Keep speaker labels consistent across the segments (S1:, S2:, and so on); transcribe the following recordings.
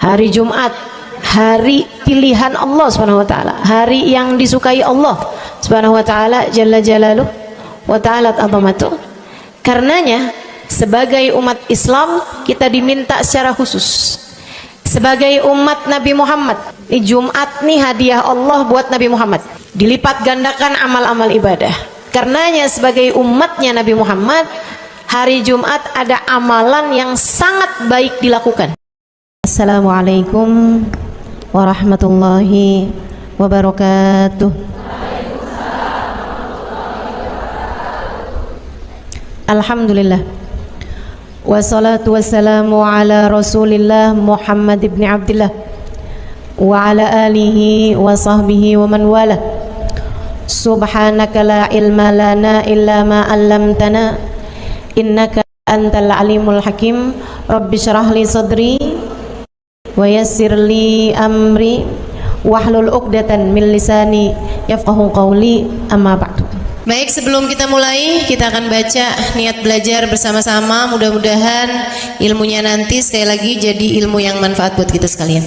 S1: Hari Jumat, hari pilihan Allah Subhanahu wa taala, hari yang disukai Allah Subhanahu wa taala jalla jalaluh wa ta'ala azamatuh. Karenanya sebagai umat Islam kita diminta secara khusus sebagai umat Nabi Muhammad, di Jumat nih hadiah Allah buat Nabi Muhammad, dilipat gandakan amal-amal ibadah. Karenanya sebagai umatnya Nabi Muhammad, hari Jumat ada amalan yang sangat baik dilakukan. Assalamualaikum warahmatullahi wabarakatuh. Alhamdulillah, wassalatu wassalamu ala rasulillah Muhammad ibn Abdillah wa ala alihi wa sahbihi wa man wala. Subhanaka la ilma lana illa ma 'allamtana innaka antal alimul hakim. Rabbi syrah li sadri wa yassir li amri wahlul 'uqdatan min lisani yafqahu qawli, amma ba'du. Baik, sebelum kita mulai, kita akan baca niat belajar bersama-sama. Mudah-mudahan ilmunya nanti sekali lagi jadi ilmu yang manfaat buat kita sekalian.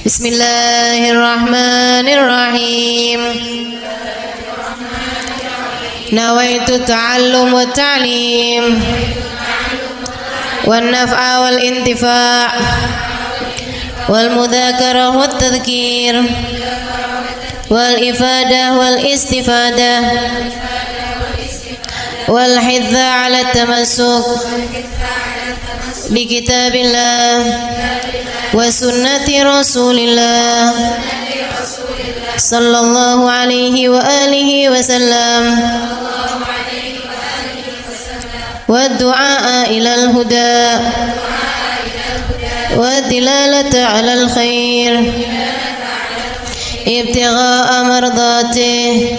S1: Bismillahirrahmanirrahim. Nawaitu ta'allum wa ta'lim wan naf'a wal intifa' wal mudzakarah wat tadhkir wal ifadah wal istifadah wal hidza 'ala tamassuk bi kitabillah wa sunnati rasulillah sallallahu alaihi wa alihi wasallam wa du'a ilal huda wa dilalata 'alal khair ibtigha'a mardatih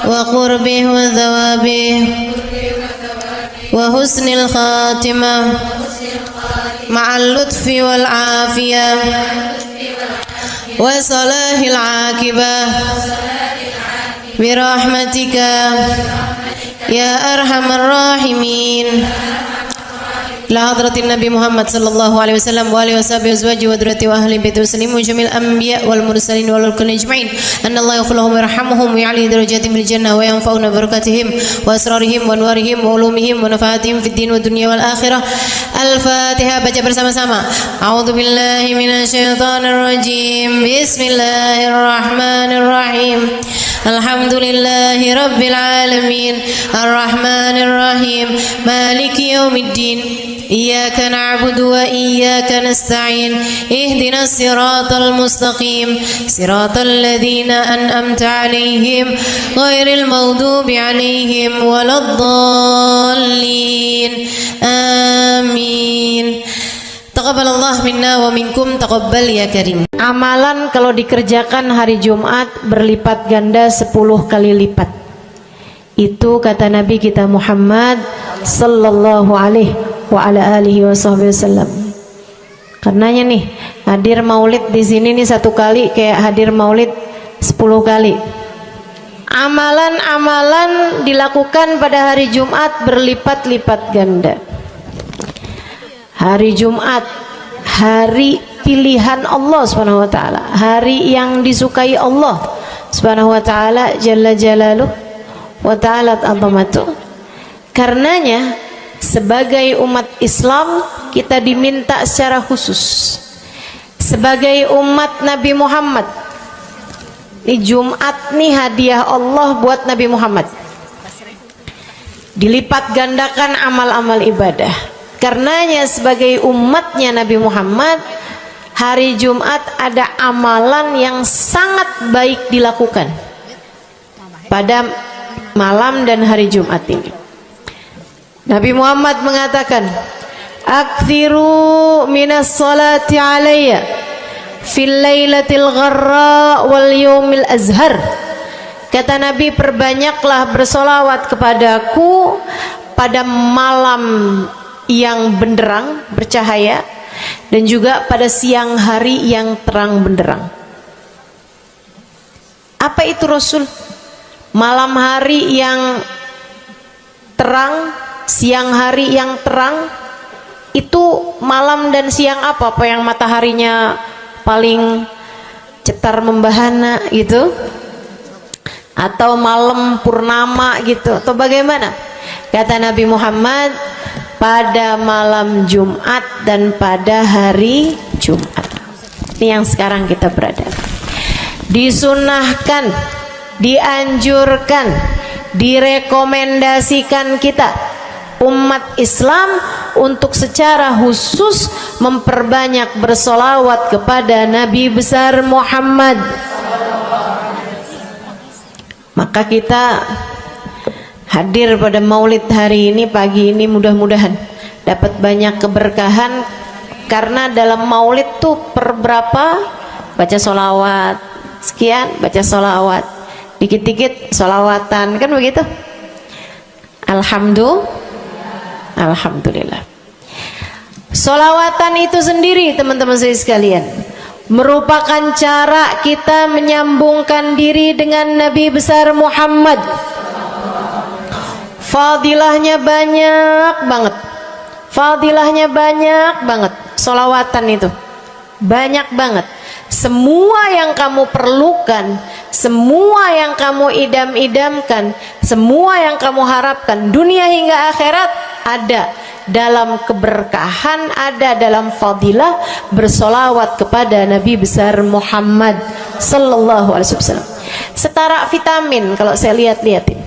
S1: wa qurbih wa thawabih wa husnil khatimah ma'al lutfi wal afiyah wa salahil aqibah birahmatika ya arhamar rahimin. La hadratin Nabi Muhammad sallallahu alaihi wasallam wa alihi washabihi azwaji wa dzurriyyati wa ahli baiti muslimin jamil anbiya wal mursalin wal kulli ajma'in. Anna Allah yaghfiruhum wa yarhamuhum wa ya'li darajatihim fil jannah wa yanfa'una barakatihim wa asrarihim wa anwarihim wa ulumihim wa nafaatihim fid din wa dunya wal akhirah. Al-Fatihah, baca bersama-sama. A'udzu billahi minasyaitonir rajim. Bismillahirrahmanirrahim. Alhamdulillahi rabbil alamin. Arrahmanir rahim. Maliki yaumiddin. Iyyaka na'budu wa iyyaka nasta'in. Ihdinas siratal mustaqim. Siratal ladzina an'amta 'alaihim ghairil maghdubi 'alaihim waladdallin. Amin. Taqabbalallah minna wa minkum, taqabbal ya karim. Amalan kalau dikerjakan hari Jumat berlipat ganda 10 kali lipat. Itu kata Nabi kita Muhammad sallallahu alaihi wa ala alihi wasallam. Karenanya nih, hadir maulid di sini nih 1 kali kayak hadir maulid 10 kali. Amalan-amalan dilakukan pada hari Jumat berlipat-lipat ganda. Hari Jumat, hari pilihan Allah Subhanahu wa taala, hari yang disukai Allah Subhanahu wa taala jalla jalaluh wa ta'ala azamatuh. Karenanya sebagai umat Islam kita diminta secara khusus sebagai umat Nabi Muhammad, di Jumat nih hadiah Allah buat Nabi Muhammad, dilipat gandakan amal-amal ibadah. Karenanya sebagai umatnya Nabi Muhammad, hari Jumat ada amalan yang sangat baik dilakukan pada malam dan hari Jumat ini. Nabi Muhammad mengatakan, "Aktsiru minas salati alayya fil lailatil gharra wal yaumil azhar." Kata Nabi, perbanyaklah bersolawat kepadaku pada malam yang benderang, bercahaya, dan juga pada siang hari yang terang benderang. Apa itu Rasul? Malam hari yang terang, siang hari yang terang, Itu malam dan siang apa yang mataharinya paling cetar membahana gitu, atau malam purnama gitu, atau bagaimana? Kata Nabi Muhammad, pada malam Jumat dan pada hari Jumat. Ini yang sekarang kita berada. Disunahkan, dianjurkan, direkomendasikan kita umat Islam untuk secara khusus memperbanyak bersolawat kepada Nabi besar Muhammad. Maka kita hadir pada maulid hari ini, pagi ini, mudah-mudahan dapat banyak keberkahan, karena dalam maulid tuh per berapa baca solawat sekian, baca solawat dikit-dikit, solawatan, kan begitu. Alhamdulillah. Solawatan itu sendiri teman-teman sekalian merupakan cara kita menyambungkan diri dengan Nabi besar Muhammad. Fadilahnya banyak banget, fadilahnya banyak banget. Solawatan itu banyak banget. Semua yang kamu perlukan, semua yang kamu idam-idamkan, semua yang kamu harapkan, dunia hingga akhirat, ada dalam keberkahan, ada dalam fadilah bersolawat kepada Nabi besar Muhammad sallallahu alaihi wasallam. Setara vitamin kalau saya lihat-lihatin.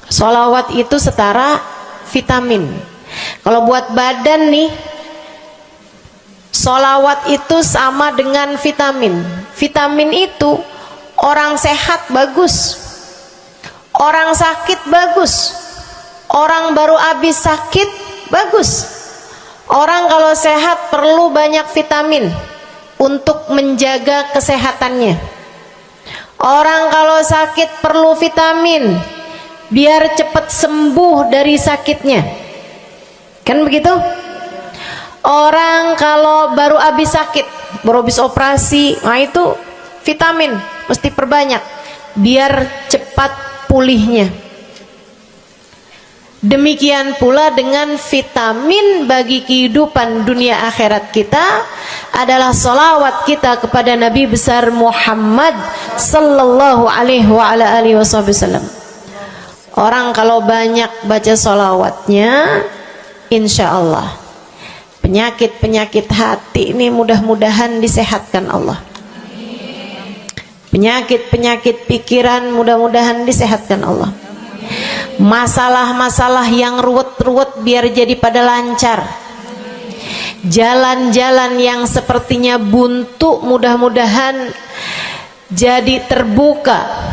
S1: Solawat itu setara vitamin. Kalau buat badan nih, solawat itu sama dengan vitamin. Vitamin itu orang sehat bagus, orang sakit bagus, orang baru habis sakit bagus. Orang kalau sehat perlu banyak vitamin untuk menjaga kesehatannya. Orang kalau sakit perlu vitamin biar cepat sembuh dari sakitnya, kan begitu? Orang kalau baru habis sakit, baru habis operasi, nah itu vitamin mesti perbanyak biar cepat pulihnya. Demikian pula dengan vitamin bagi kehidupan dunia akhirat kita adalah salawat kita kepada Nabi besar Muhammad sallallahu alaihi wasallam. Orang kalau banyak baca salawatnya, insya Allah penyakit-penyakit hati ini mudah-mudahan disehatkan Allah. Penyakit-penyakit pikiran mudah-mudahan disehatkan Allah. Masalah-masalah yang ruwet-ruwet biar jadi pada lancar. Jalan-jalan yang sepertinya buntu mudah-mudahan jadi terbuka.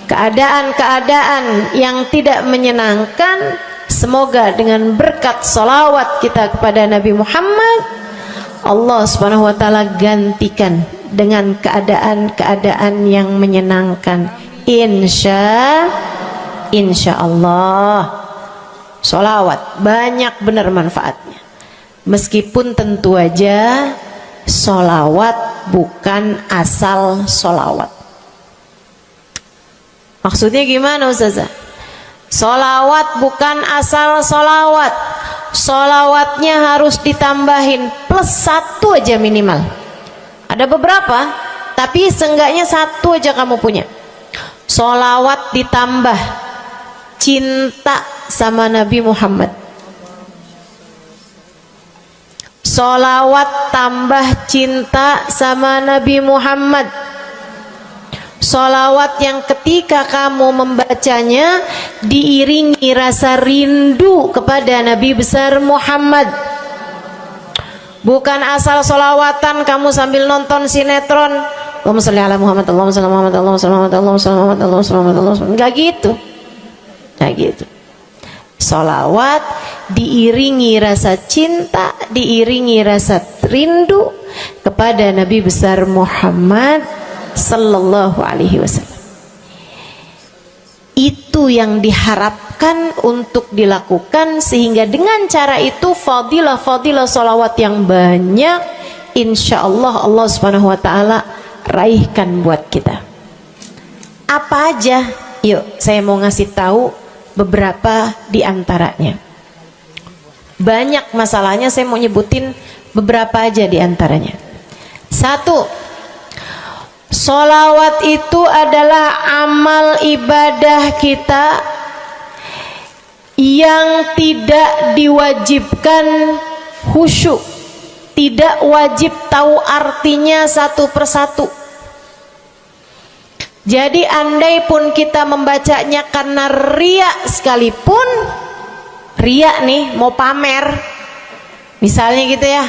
S1: Keadaan-keadaan yang tidak menyenangkan, semoga dengan berkat salawat kita kepada Nabi Muhammad, Allah subhanahu wa ta'ala gantikan dengan keadaan-keadaan yang menyenangkan. Insya Allah. Salawat banyak benar manfaatnya. Meskipun tentu aja salawat bukan asal salawat. Maksudnya gimana Ustazah? Solawat bukan asal solawat. Solawatnya harus ditambahin plus 1 aja minimal. Ada beberapa, tapi seenggaknya 1 aja kamu punya. Solawat ditambah cinta sama Nabi Muhammad. Solawat tambah cinta sama Nabi Muhammad. Solawat yang ketika kamu membacanya diiringi rasa rindu kepada Nabi besar Muhammad. Bukan asal solawatan kamu sambil nonton sinetron, Allahumma sholli ala Muhammad, Allahumma sholli ala Muhammad, Allahumma sholli ala Muhammad, Allahumma sholli ala Muhammad, Allahumma sholli ala Muhammad. Enggak gitu. Enggak gitu. Solawat diiringi rasa cinta, diiringi rasa rindu kepada Nabi besar Muhammad sallallahu alaihi wasallam. Itu yang diharapkan untuk dilakukan, sehingga dengan cara itu fadilah-fadilah salawat yang banyak insyaallah Allah subhanahu wa ta'ala raihkan buat kita. Apa aja? Yuk saya mau ngasih tahu beberapa di antaranya. banyak masalahnya. Saya mau nyebutin beberapa aja di antaranya. Satu, sholawat itu adalah amal ibadah kita yang tidak diwajibkan khusyuk, tidak wajib tahu artinya satu persatu. Jadi andai pun kita membacanya karena riya sekalipun, riya nih mau pamer, misalnya gitu ya,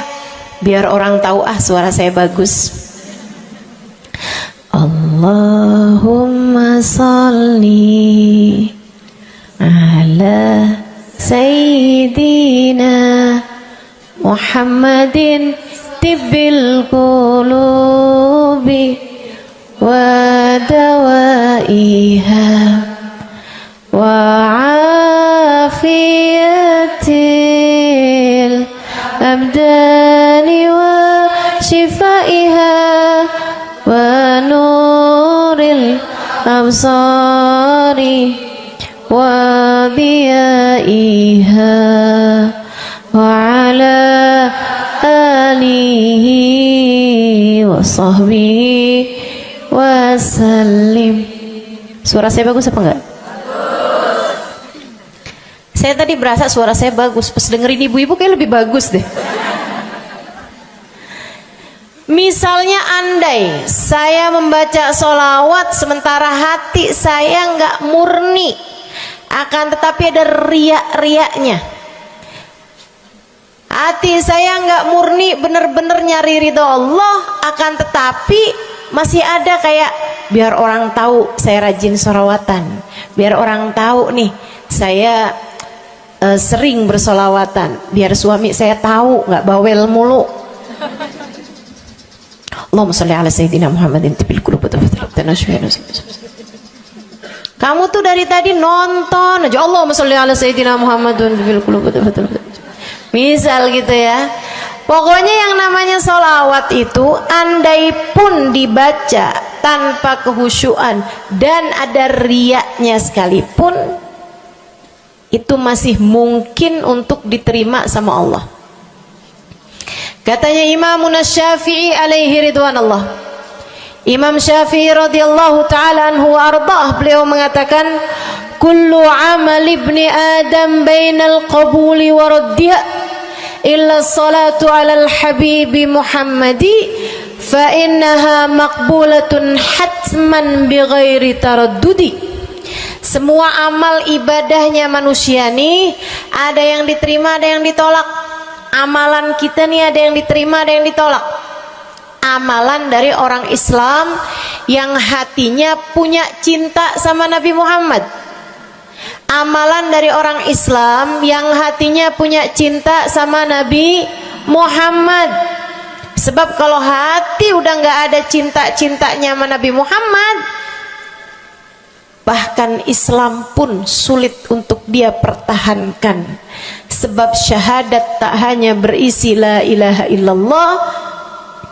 S1: biar orang tahu suara saya bagus. Allahumma sholli ala sayyidina Muhammadin tibbil qulubi wa dawaiha wa afiyatil abdani wa shifaiha wa nuril absari wa diyaiha wa ala alihi wa sahbihi wasallim. Suara saya bagus apa enggak? Bagus. Saya tadi berasa suara saya bagus, pas dengerin ibu-ibu kayak lebih bagus deh. Misalnya andai saya membaca sholawat sementara hati saya enggak murni, akan tetapi ada riak-riaknya. Hati saya enggak murni bener-bener nyari ridho Allah, akan tetapi masih ada kayak biar orang tahu saya rajin sholawatan, biar orang tahu nih saya sering bersolawatan, biar suami saya tahu nggak bawel mulu. Allahumma sholli ala sayyidina Muhammadin tibil qulubi. Kamu tuh dari tadi nonton aja Allahumma sholli ala sayyidina Muhammadin tibil qulubi. Misal gitu ya. Pokoknya yang namanya sholawat itu andai pun dibaca tanpa kehusyuan dan ada riaknya sekalipun, itu masih mungkin untuk diterima sama Allah. Katanya Imam Syafi'i alaihi ridwanallah, Imam Syafi'i radhiyallahu ta'ala anhu wa ardhah, beliau mengatakan kullu amal ibni adam bainal qabuli wa raddiha illa salatu alal habibi Muhammadi fa innaha maqbulatun hatman bighairi taraddudi. Semua amal ibadahnya manusia nih ada yang diterima, ada yang ditolak. Amalan kita nih ada yang diterima, ada yang ditolak. Amalan dari orang Islam yang hatinya punya cinta sama Nabi Muhammad, amalan dari orang Islam yang hatinya punya cinta sama Nabi Muhammad. Sebab kalau hati udah nggak ada cinta-cintanya sama Nabi Muhammad, bahkan Islam pun sulit untuk dia pertahankan. Sebab syahadat tak hanya berisi la ilaha illallah,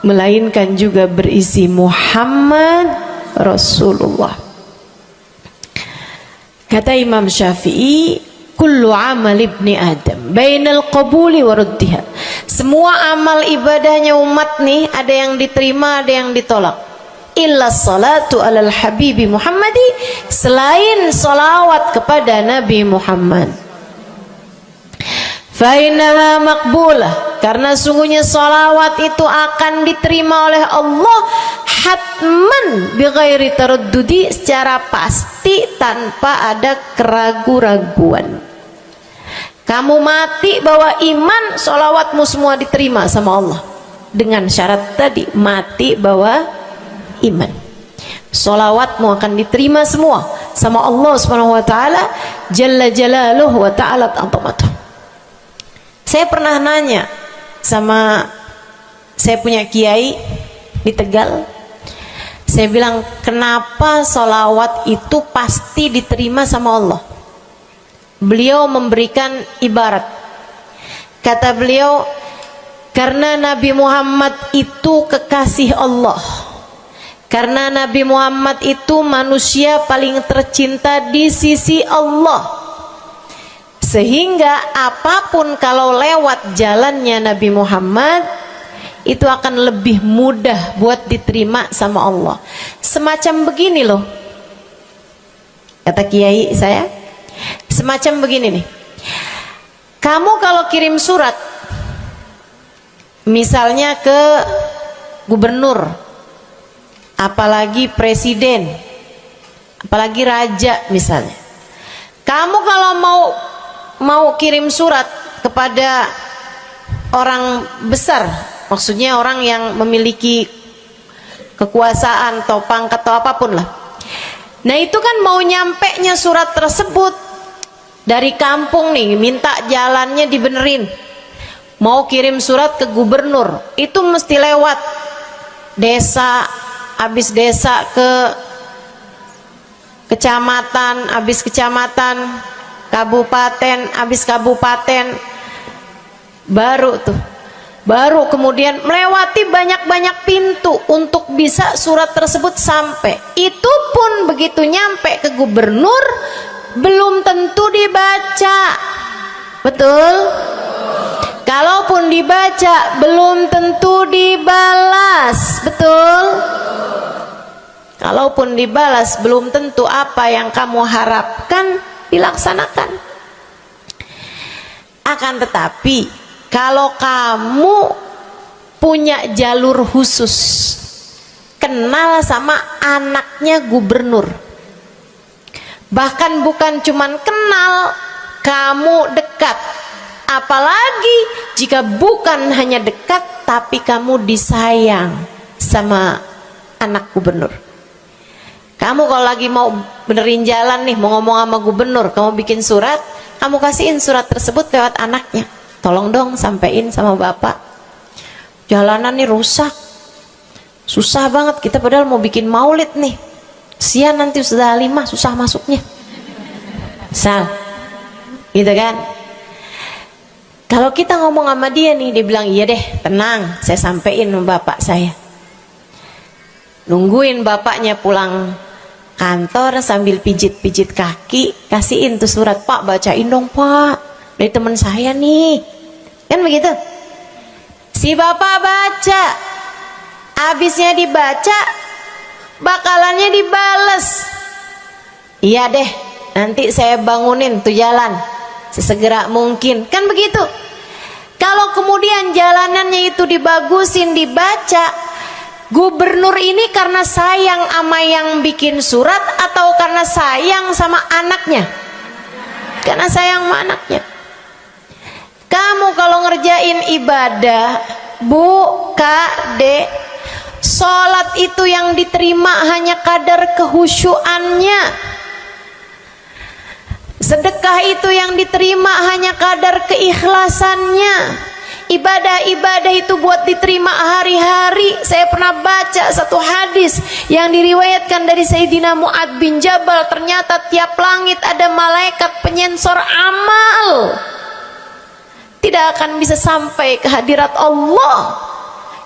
S1: melainkan juga berisi Muhammad Rasulullah. Kata Imam Syafi'i, kullu amal ibni adam bainal qabuli wa raddiha. Semua amal ibadahnya umat nih ada yang diterima, ada yang ditolak. Illa salatu alal habibi Muhammadi, selain salawat kepada Nabi Muhammad. Fa innaha maqbulah, karena sungguhnya salawat itu akan diterima oleh Allah hatman bighairi taraddudi, secara pasti tanpa ada keraguan-raguan. Kamu mati bawa iman, sholawatmu semua diterima sama Allah. Dengan syarat tadi, mati bawa iman, sholawatmu akan diterima semua sama Allah Subhanahu wa ta'ala Jalla Jalaluhu wa ta'ala azamatuh. Saya pernah nanya sama saya punya kiai di Tegal. Saya bilang, kenapa sholawat itu pasti diterima sama Allah? Beliau memberikan ibarat. Kata beliau, karena Nabi Muhammad itu kekasih Allah. Karena Nabi Muhammad itu manusia paling tercinta di sisi Allah. Sehingga apapun kalau lewat jalannya Nabi Muhammad itu akan lebih mudah buat diterima sama Allah. Semacam begini loh, kata kiai saya, semacam begini nih. Kamu kalau kirim surat misalnya ke gubernur, apalagi presiden, apalagi raja misalnya, kamu kalau mau kirim surat kepada orang besar, maksudnya orang yang memiliki kekuasaan atau pangkat atau apapun lah. Nah itu kan mau nyampe nya surat tersebut dari kampung nih, minta jalannya dibenerin, mau kirim surat ke gubernur, itu mesti lewat desa, habis desa ke kecamatan, habis kecamatan, kabupaten, habis kabupaten, baru kemudian melewati banyak-banyak pintu untuk bisa surat tersebut sampai. Itu pun begitu nyampe ke gubernur belum tentu dibaca, betul? Kalaupun dibaca belum tentu dibalas, betul? Kalaupun dibalas belum tentu apa yang kamu harapkan dilaksanakan. Akan tetapi kalau kamu punya jalur khusus, kenal sama anaknya gubernur, bahkan bukan cuman kenal, kamu dekat, apalagi jika bukan hanya dekat tapi kamu disayang sama anak gubernur. Kamu kalau lagi mau benerin jalan nih, mau ngomong sama gubernur, kamu bikin surat, kamu kasihin surat tersebut lewat anaknya, tolong dong sampein sama bapak, jalanan nih rusak, susah banget, kita padahal mau bikin maulid nih, sian nanti sudah 5 susah masuknya, misal gitu kan. Kalau kita ngomong sama dia nih, dia bilang iya deh, tenang, saya sampein sama bapak saya. Nungguin bapaknya pulang kantor sambil pijit-pijit kaki, kasihin tuh surat, Pak bacain dong Pak, dari teman saya nih, kan begitu. Si bapak baca, habisnya dibaca, bakalannya dibales, iya deh, nanti saya bangunin tuh jalan sesegera mungkin, kan begitu. Kalau kemudian jalanannya itu dibagusin, dibaca, gubernur ini karena sayang sama yang bikin surat atau karena sayang sama anaknya? Karena sayang sama anaknya. Kamu kalau ngerjain ibadah, Bu, Kak, Dek, sholat itu yang diterima hanya kadar kehusyuannya. Sedekah itu yang diterima hanya kadar keikhlasannya. Ibadah-ibadah itu buat diterima hari-hari. Saya pernah baca satu hadis yang diriwayatkan dari Sayyidina Mu'ad bin Jabal, ternyata tiap langit ada malaikat penyensor amal, tidak akan bisa sampai ke hadirat Allah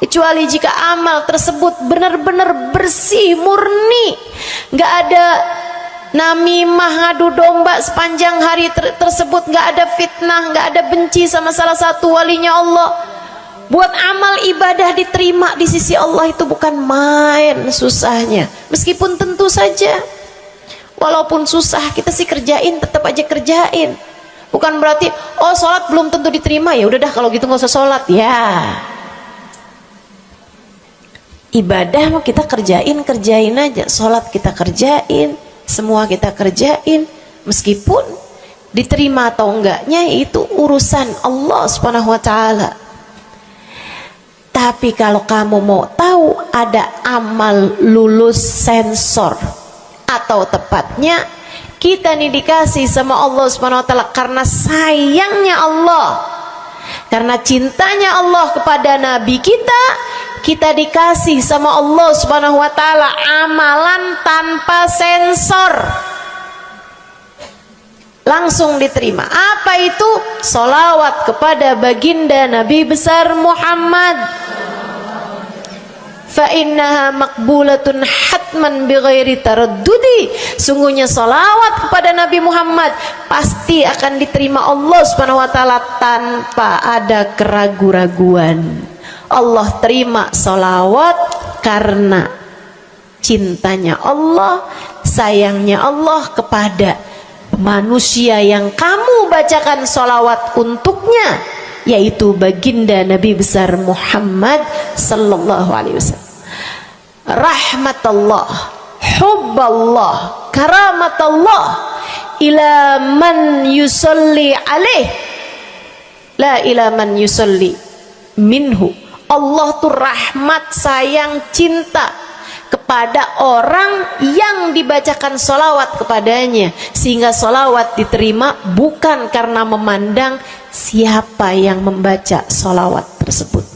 S1: kecuali jika amal tersebut benar-benar bersih, murni, nggak ada namimah, ngadu domba sepanjang hari tersebut, nggak ada fitnah, nggak ada benci sama salah satu walinya Allah. Buat amal ibadah diterima di sisi Allah itu bukan main susahnya. Meskipun tentu saja walaupun susah kita sih kerjain, tetap aja kerjain. Bukan berarti oh sholat belum tentu diterima, ya udah dah kalau gitu nggak usah sholat ya. Ibadah mau kita kerjain aja, sholat kita kerjain, semua kita kerjain, meskipun diterima atau enggaknya itu urusan Allah Subhanahu wa taala. Tapi kalau kamu mau tahu, ada amal lulus sensor, atau tepatnya kita nih dikasih sama Allah Subhanahu wa taala karena sayangnya Allah, karena cintanya Allah kepada nabi kita, kita dikasih sama Allah Subhanahu wa taala amalan tanpa sensor, langsung diterima. Apa itu? Sholawat kepada baginda Nabi besar Muhammad. fa innaha maqbulatun hatman bighairi taraddudi. Sungguhnya salawat kepada Nabi Muhammad pasti akan diterima Allah Subhanahu wa taala tanpa ada keraguan-raguan. Allah terima salawat karena cintanya Allah, sayangnya Allah kepada manusia yang kamu bacakan salawat untuknya, yaitu baginda Nabi besar Muhammad sallallahu alaihi wasallam. Rahmatullah, hubballah, karamatullah ila man yusalli alaih, la ila man yusalli minhu. Allah tuh rahmat, sayang, cinta kepada orang yang dibacakan solawat kepadanya, sehingga solawat diterima bukan karena memandang siapa yang membaca solawat tersebut.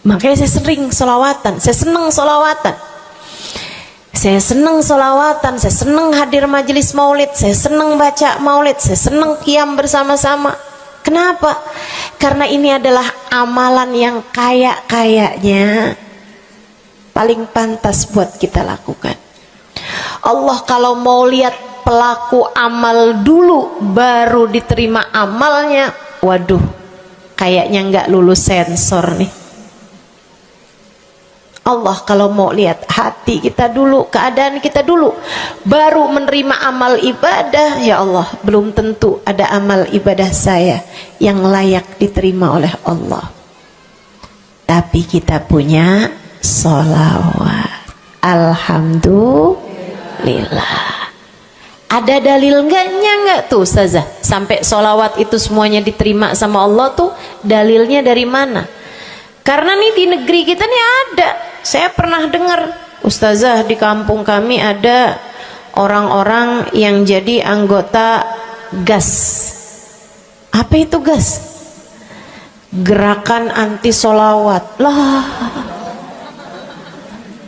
S1: Makanya saya sering solawatan, saya senang solawatan, saya senang solawatan, saya senang hadir majelis maulid, saya senang baca maulid, saya senang qiyam bersama-sama. Kenapa? Karena ini adalah amalan yang kayaknya paling pantas buat kita lakukan. Allah kalau mau lihat pelaku amal dulu baru diterima amalnya, waduh, kayaknya nggak lulus sensor nih. Allah kalau mau lihat hati kita dulu, keadaan kita dulu, baru menerima amal ibadah, ya Allah, belum tentu ada amal ibadah saya yang layak diterima oleh Allah. Tapi kita punya sholawat, alhamdulillah. Ada dalil nggak tuh Ustazah sampai sholawat itu semuanya diterima sama Allah tuh? Dalilnya dari mana? Karena nih di negeri kita nih ada, saya pernah dengar Ustazah, di kampung kami ada orang-orang yang jadi anggota GAS. Apa itu GAS? Gerakan anti sholawat. Lah,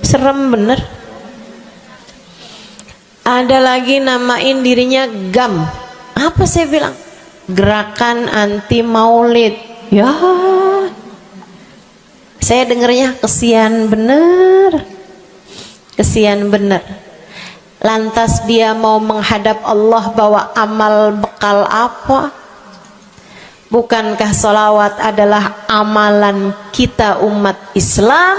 S1: serem bener. Ada lagi namain dirinya GAM. Apa saya bilang? Gerakan anti maulid. Ya, saya dengernya kesian bener, kesian bener. Lantas dia mau menghadap Allah bawa amal bekal apa? Bukankah sholawat adalah amalan kita umat Islam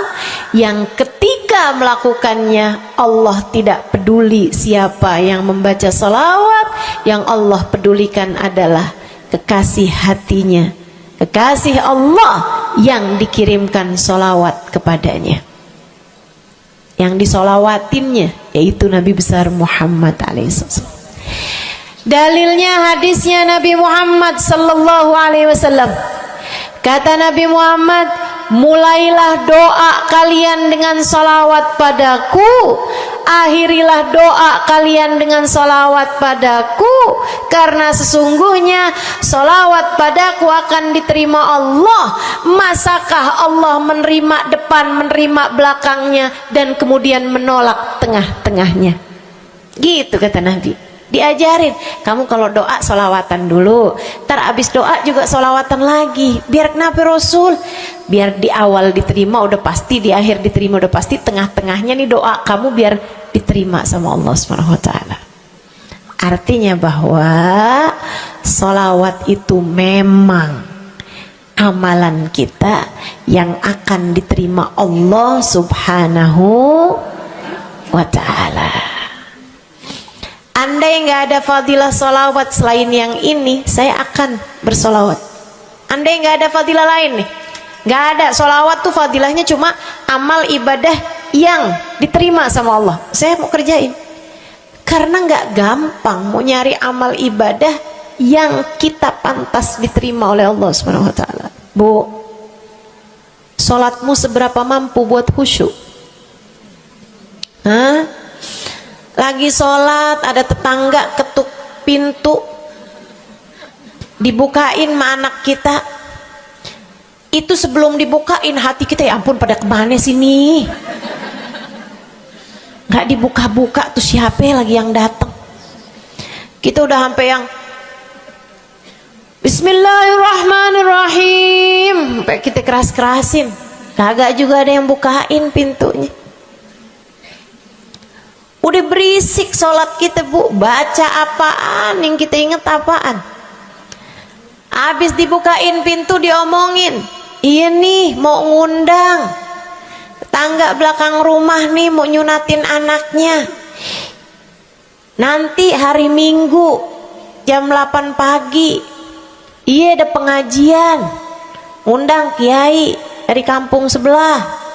S1: yang ketika melakukannya Allah tidak peduli siapa yang membaca sholawat, yang Allah pedulikan adalah kekasih hatinya, kekasih Allah yang dikirimkan sholawat kepadanya, yang disolawatinnya yaitu Nabi besar Muhammad alaihissalam. Dalilnya hadisnya Nabi Muhammad sallallahu alaihi wasallam. Kata Nabi Muhammad, mulailah doa kalian dengan salawat padaku, akhirilah doa kalian dengan salawat padaku, karena sesungguhnya salawat padaku akan diterima Allah. Masakah Allah menerima depan, menerima belakangnya, dan kemudian menolak tengah-tengahnya? Gitu kata Nabi. Diajarin, kamu kalau doa solawatan dulu, ntar abis doa juga solawatan lagi. Biar kenapa Rasul? Biar di awal diterima udah pasti, di akhir diterima udah pasti, tengah-tengahnya nih doa kamu biar diterima sama Allah Subhanahu wa taala. Artinya bahwa solawat itu memang amalan kita yang akan diterima Allah Subhanahu wa taala. Andai nggak ada fadilah solawat selain yang ini, saya akan bersolawat. Andai nggak ada fadilah lain nih, nggak ada solawat tuh fadilahnya cuma amal ibadah yang diterima sama Allah, saya mau kerjain. Karena nggak gampang mau nyari amal ibadah yang kita pantas diterima oleh Allah Subhanahu wa taala. Bu, sholatmu seberapa mampu buat khusyuk? Hah? Lagi sholat ada tetangga ketuk pintu, dibukain sama anak kita. Itu sebelum dibukain hati kita, ya ampun pada kemana sini? Gak dibuka-buka tuh siapa lagi yang datang? Kita udah sampai yang Bismillahirrahmanirrahim, sampai kita keras-kerasin. kagak juga ada yang bukain pintunya. Udah berisik sholat kita Bu, baca apaan, yang kita inget apaan. Habis dibukain pintu diomongin, iya nih mau ngundang tetangga belakang rumah nih, mau nyunatin anaknya nanti hari Minggu jam 8 pagi, iya ada pengajian, ngundang kiai dari kampung sebelah.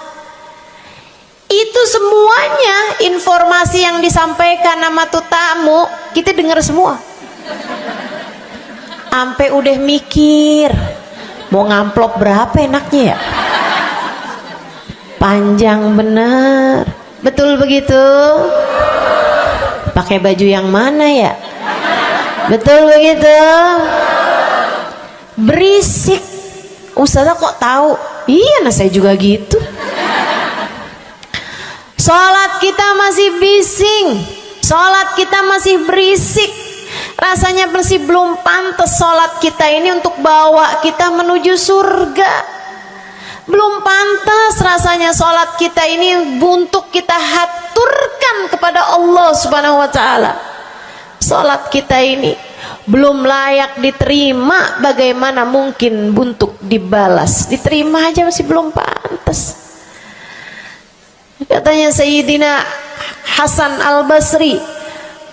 S1: Itu semuanya informasi yang disampaikan sama tuh tamu kita dengar semua. Sampai udah mikir mau ngamplop berapa enaknya ya, panjang bener, betul begitu? Pakai baju yang mana ya, betul begitu? Berisik. Ustazah kok tahu? Iya, nah saya juga gitu. Sholat kita masih bising, sholat kita masih berisik, rasanya masih belum pantas sholat kita ini untuk bawa kita menuju surga. Belum pantas rasanya sholat kita ini untuk kita haturkan kepada Allah Subhanahu wa ta'ala. Sholat kita ini belum layak diterima, bagaimana mungkin untuk dibalas? Diterima aja masih belum pantas. Katanya Sayyidina Hasan Al-Basri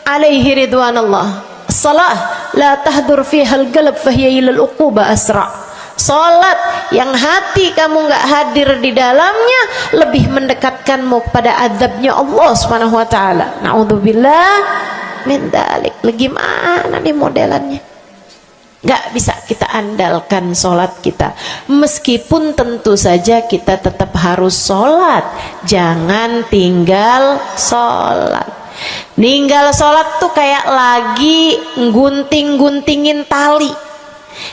S1: alaihi ridwanallah, salah la tahdur fihal galab fahiya ilal uquba asra. Salat yang hati kamu nggak hadir di dalamnya lebih mendekatkanmu kepada azabnya Allah Subhanahu wa taala. Naudzubillah min dzalik. Gimana nih modelannya? Gak bisa kita andalkan sholat kita, meskipun tentu saja kita tetap harus sholat, jangan tinggal sholat. Ninggal sholat tuh kayak lagi gunting-guntingin tali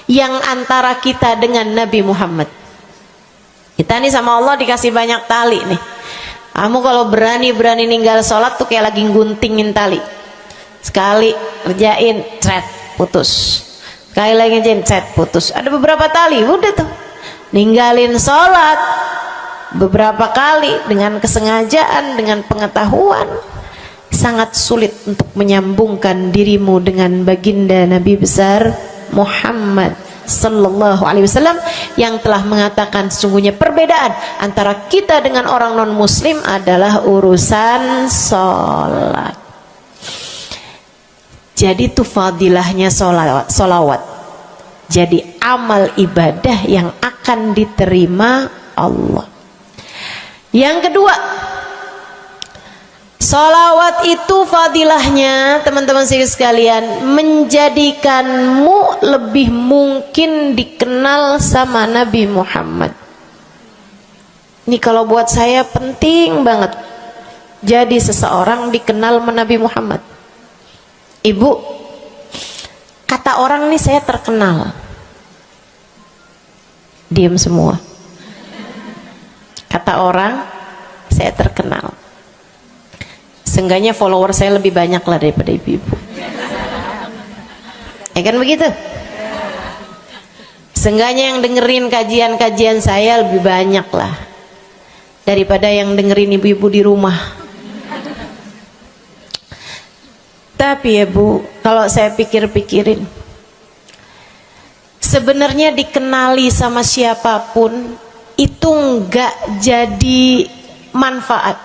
S1: yang antara kita dengan Nabi Muhammad. Kita nih sama Allah dikasih banyak tali nih. Kamu kalau berani-berani ninggal sholat tuh kayak lagi guntingin tali. Sekali kerjain, cret, putus. Sekali lagi cet, putus. Ada beberapa tali, udah tuh ninggalin sholat beberapa kali dengan kesengajaan, dengan pengetahuan, sangat sulit untuk menyambungkan dirimu dengan baginda Nabi besar Muhammad sallallahu alaihi wasallam yang telah mengatakan sesungguhnya perbedaan antara kita dengan orang non muslim adalah urusan sholat. Jadi itu fadilahnya solawat. Jadi amal ibadah yang akan diterima Allah. Yang kedua, solawat itu fadilahnya teman-teman sekalian menjadikanmu lebih mungkin dikenal sama Nabi Muhammad. Ini kalau buat saya penting banget. Jadi seseorang dikenal sama Nabi Muhammad. Ibu, kata orang nih saya terkenal. Diam semua. Kata orang saya terkenal. Seenggaknya follower saya lebih banyak lah daripada ibu-ibu. Ya kan begitu? Seenggaknya yang dengerin kajian-kajian saya lebih banyak lah daripada yang dengerin ibu-ibu di rumah. Tapi ya Bu, kalau saya pikir-pikirin, sebenarnya dikenali sama siapapun itu enggak jadi manfaat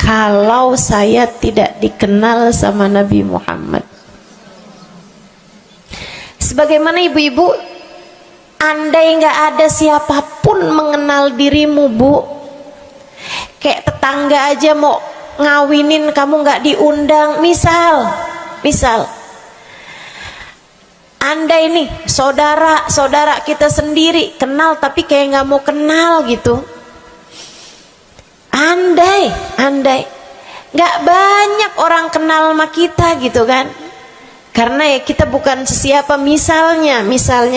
S1: kalau saya tidak dikenal sama Nabi Muhammad. Sebagaimana ibu-ibu, andai enggak ada siapapun mengenal dirimu Bu, kayak tetangga aja mau ngawinin kamu nggak diundang, misal andai nih saudara kita sendiri kenal tapi kayak nggak mau kenal gitu, andai nggak banyak orang kenal sama kita gitu kan, karena ya kita bukan sesiapa, misalnya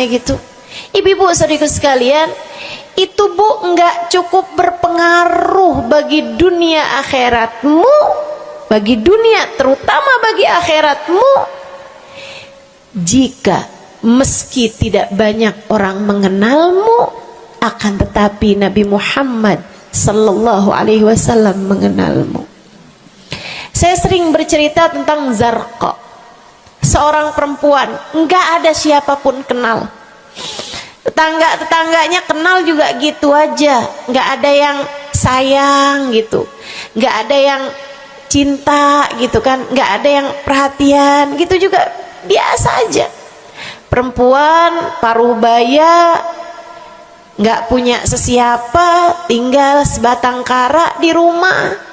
S1: gitu. Ibu-ibu saudaraku sekalian, itu Bu nggak cukup berpengaruh bagi dunia akhiratmu, bagi dunia terutama bagi akhiratmu, jika meski tidak banyak orang mengenalmu akan tetapi Nabi Muhammad sallallahu alaihi wasallam mengenalmu. Saya sering bercerita tentang Zarqa, seorang perempuan, enggak ada siapapun kenal. Tetangga-tetangganya kenal juga gitu aja, enggak ada yang sayang gitu, enggak ada yang cinta gitu kan, enggak ada yang perhatian gitu, juga biasa aja. Perempuan paruh baya, nggak punya sesiapa, tinggal sebatang kara di rumah.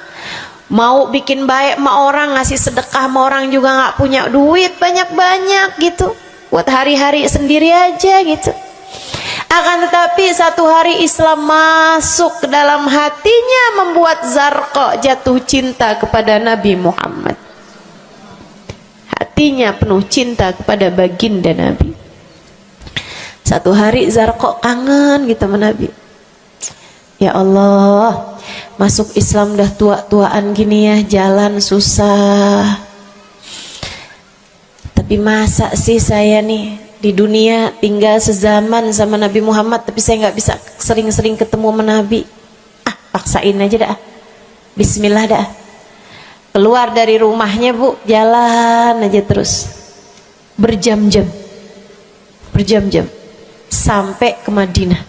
S1: Mau bikin baik sama orang, ngasih sedekah sama orang juga nggak punya duit banyak-banyak gitu, buat hari-hari sendiri aja gitu. Akan tetapi satu hari Islam masuk ke dalam hatinya, membuat Zarqa jatuh cinta kepada Nabi Muhammad. Hatinya penuh cinta kepada baginda Nabi. Satu hari Zarqa kangen gitu sama Nabi. Ya Allah, masuk Islam dah tua-tuaan gini ya, jalan susah. Tapi masa sih saya nih di dunia tinggal sezaman sama Nabi Muhammad, tapi saya nggak bisa sering-sering ketemu sama Nabi. Paksain aja dah. Bismillah dah. Keluar dari rumahnya bu, jalan aja terus berjam-jam sampai ke Madinah.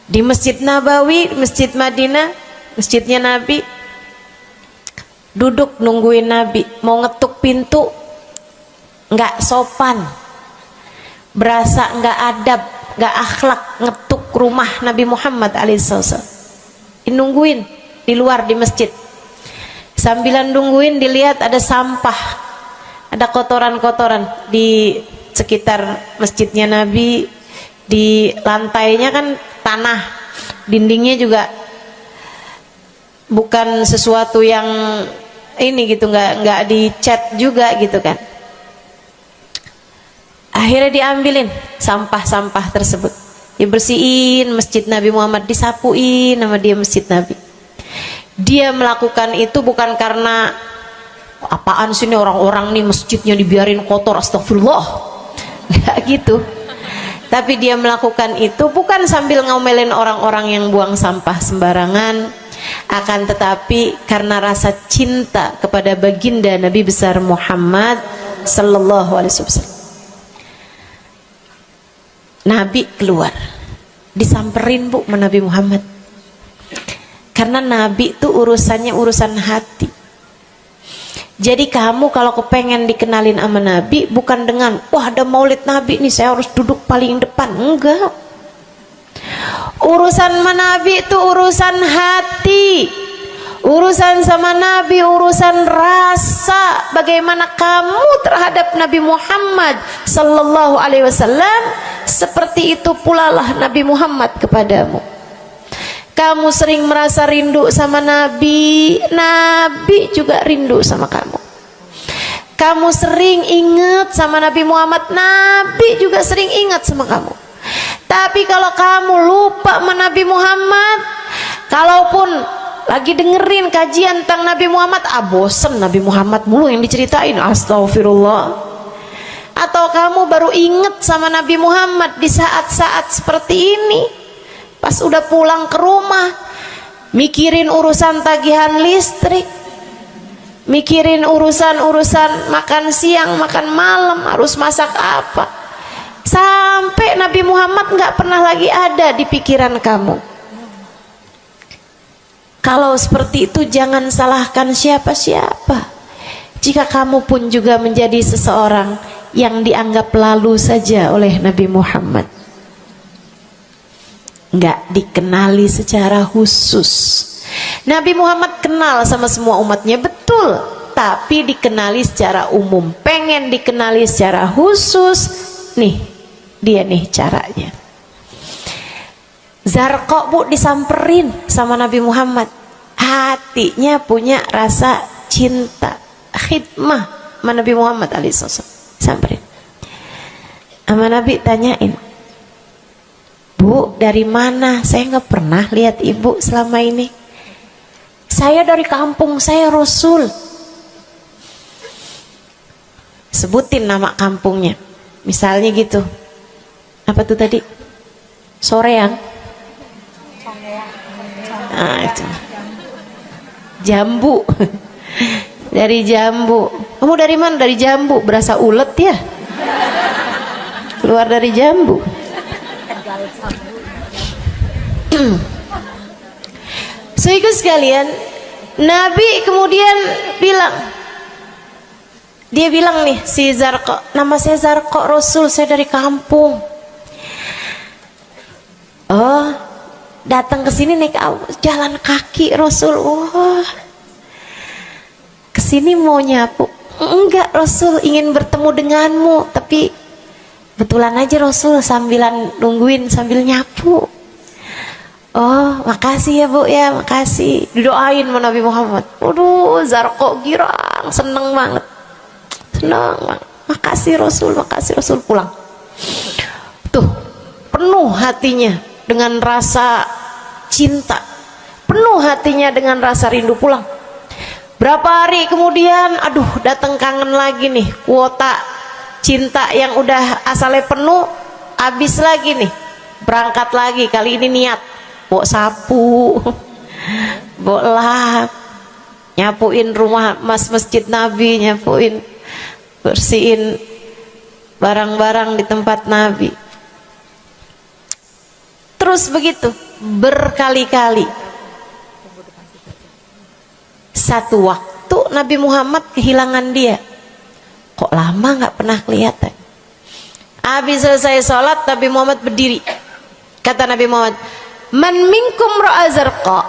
S1: Di Masjid Nabawi, Masjid Madinah, masjidnya Nabi, duduk nungguin Nabi. Mau ngetuk pintu nggak sopan, berasa nggak adab, nggak akhlak, ngetuk rumah Nabi Muhammad alaihissalam. Nungguin di luar di masjid. Sambilan nungguin dilihat ada sampah, ada kotoran-kotoran di sekitar masjidnya Nabi. Di lantainya kan tanah, dindingnya juga bukan sesuatu yang ini gitu, nggak dicat juga gitu kan. Akhirnya diambilin sampah-sampah tersebut, dibersihin masjid Nabi Muhammad, disapuin nama dia masjid Nabi. Dia melakukan itu bukan karena apaan sih ini orang-orang nih masjidnya dibiarin kotor, astagfirullah, nggak gitu. Tapi dia melakukan itu bukan sambil ngomelin orang-orang yang buang sampah sembarangan, akan tetapi karena rasa cinta kepada baginda Nabi besar Muhammad sallallahu alaihi wasallam. Nabi keluar, disamperin bu sama Nabi Muhammad. Karena Nabi itu urusannya urusan hati. Jadi kamu kalau kepengen dikenalin sama Nabi, bukan dengan wah ada maulid Nabi nih saya harus duduk paling depan, enggak. Urusan sama Nabi itu urusan hati. Urusan sama Nabi urusan rasa, bagaimana kamu terhadap Nabi Muhammad sallallahu alaihi wasallam, seperti itu pula lah Nabi Muhammad kepadamu. Kamu sering merasa rindu sama Nabi, Nabi juga rindu sama kamu. Kamu sering ingat sama Nabi Muhammad, Nabi juga sering ingat sama kamu. Tapi kalau kamu lupa sama Nabi Muhammad, kalaupun lagi dengerin kajian tentang Nabi Muhammad, bosen Nabi Muhammad mulu yang diceritain, astagfirullah. Atau kamu baru ingat sama Nabi Muhammad di saat-saat seperti ini, pas udah pulang ke rumah, mikirin urusan tagihan listrik, mikirin urusan makan siang, makan malam, harus masak apa, sampai Nabi Muhammad nggak pernah lagi ada di pikiran kamu. Kalau seperti itu jangan salahkan siapa-siapa. Jika kamu pun juga menjadi seseorang yang dianggap lalu saja oleh Nabi Muhammad, nggak dikenali secara khusus. Nabi Muhammad kenal sama semua umatnya, betul, tapi dikenali secara umum. Pengen dikenali secara khusus, nih dia nih caranya. Zarqa bu disamperin sama Nabi Muhammad, hatinya punya rasa cinta, khidmah sama Nabi Muhammad alaihissalam. Samperin sama Nabi, tanyain, Bu, dari mana? Saya nggak pernah lihat ibu selama ini. Saya dari kampung saya Rasul. Sebutin nama kampungnya. Misalnya gitu. Apa tuh tadi? Soreang. Nah, itu. Jambu. Dari jambu. Kamu dari mana? Dari jambu. Berasa ulet ya? Keluar dari jambu. Saudara sekalian, Nabi kemudian bilang, dia bilang nih si Zarqa, nama saya Zarqa, Rasul, saya dari kampung. Oh, datang ke sini naik jalan kaki Rasul. Wah, kesini mau nyapu? Enggak Rasul, ingin bertemu denganmu, tapi betulan aja Rasul sambilan nungguin sambil nyapu. Oh, makasih ya Bu ya, makasih. Didoain sama Nabi Muhammad. Waduh, Zarqa girang, seneng banget. Seneng banget. Makasih Rasul pulang. Tuh, penuh hatinya dengan rasa cinta. Penuh hatinya dengan rasa rindu pulang. Berapa hari kemudian, aduh, datang kangen lagi nih. Kuota cinta yang udah asalnya penuh, habis lagi nih. Berangkat lagi, kali ini niat. Bawa sapu, bawa lap, nyapuin rumah masjid Nabi, nyapuin, bersihin barang-barang di tempat Nabi. Terus begitu berkali-kali. Satu waktu Nabi Muhammad kehilangan dia. Kok lama nggak pernah kelihatan. Habis selesai sholat, Nabi Muhammad berdiri. Kata Nabi Muhammad, man minkum ra'a Zarqa,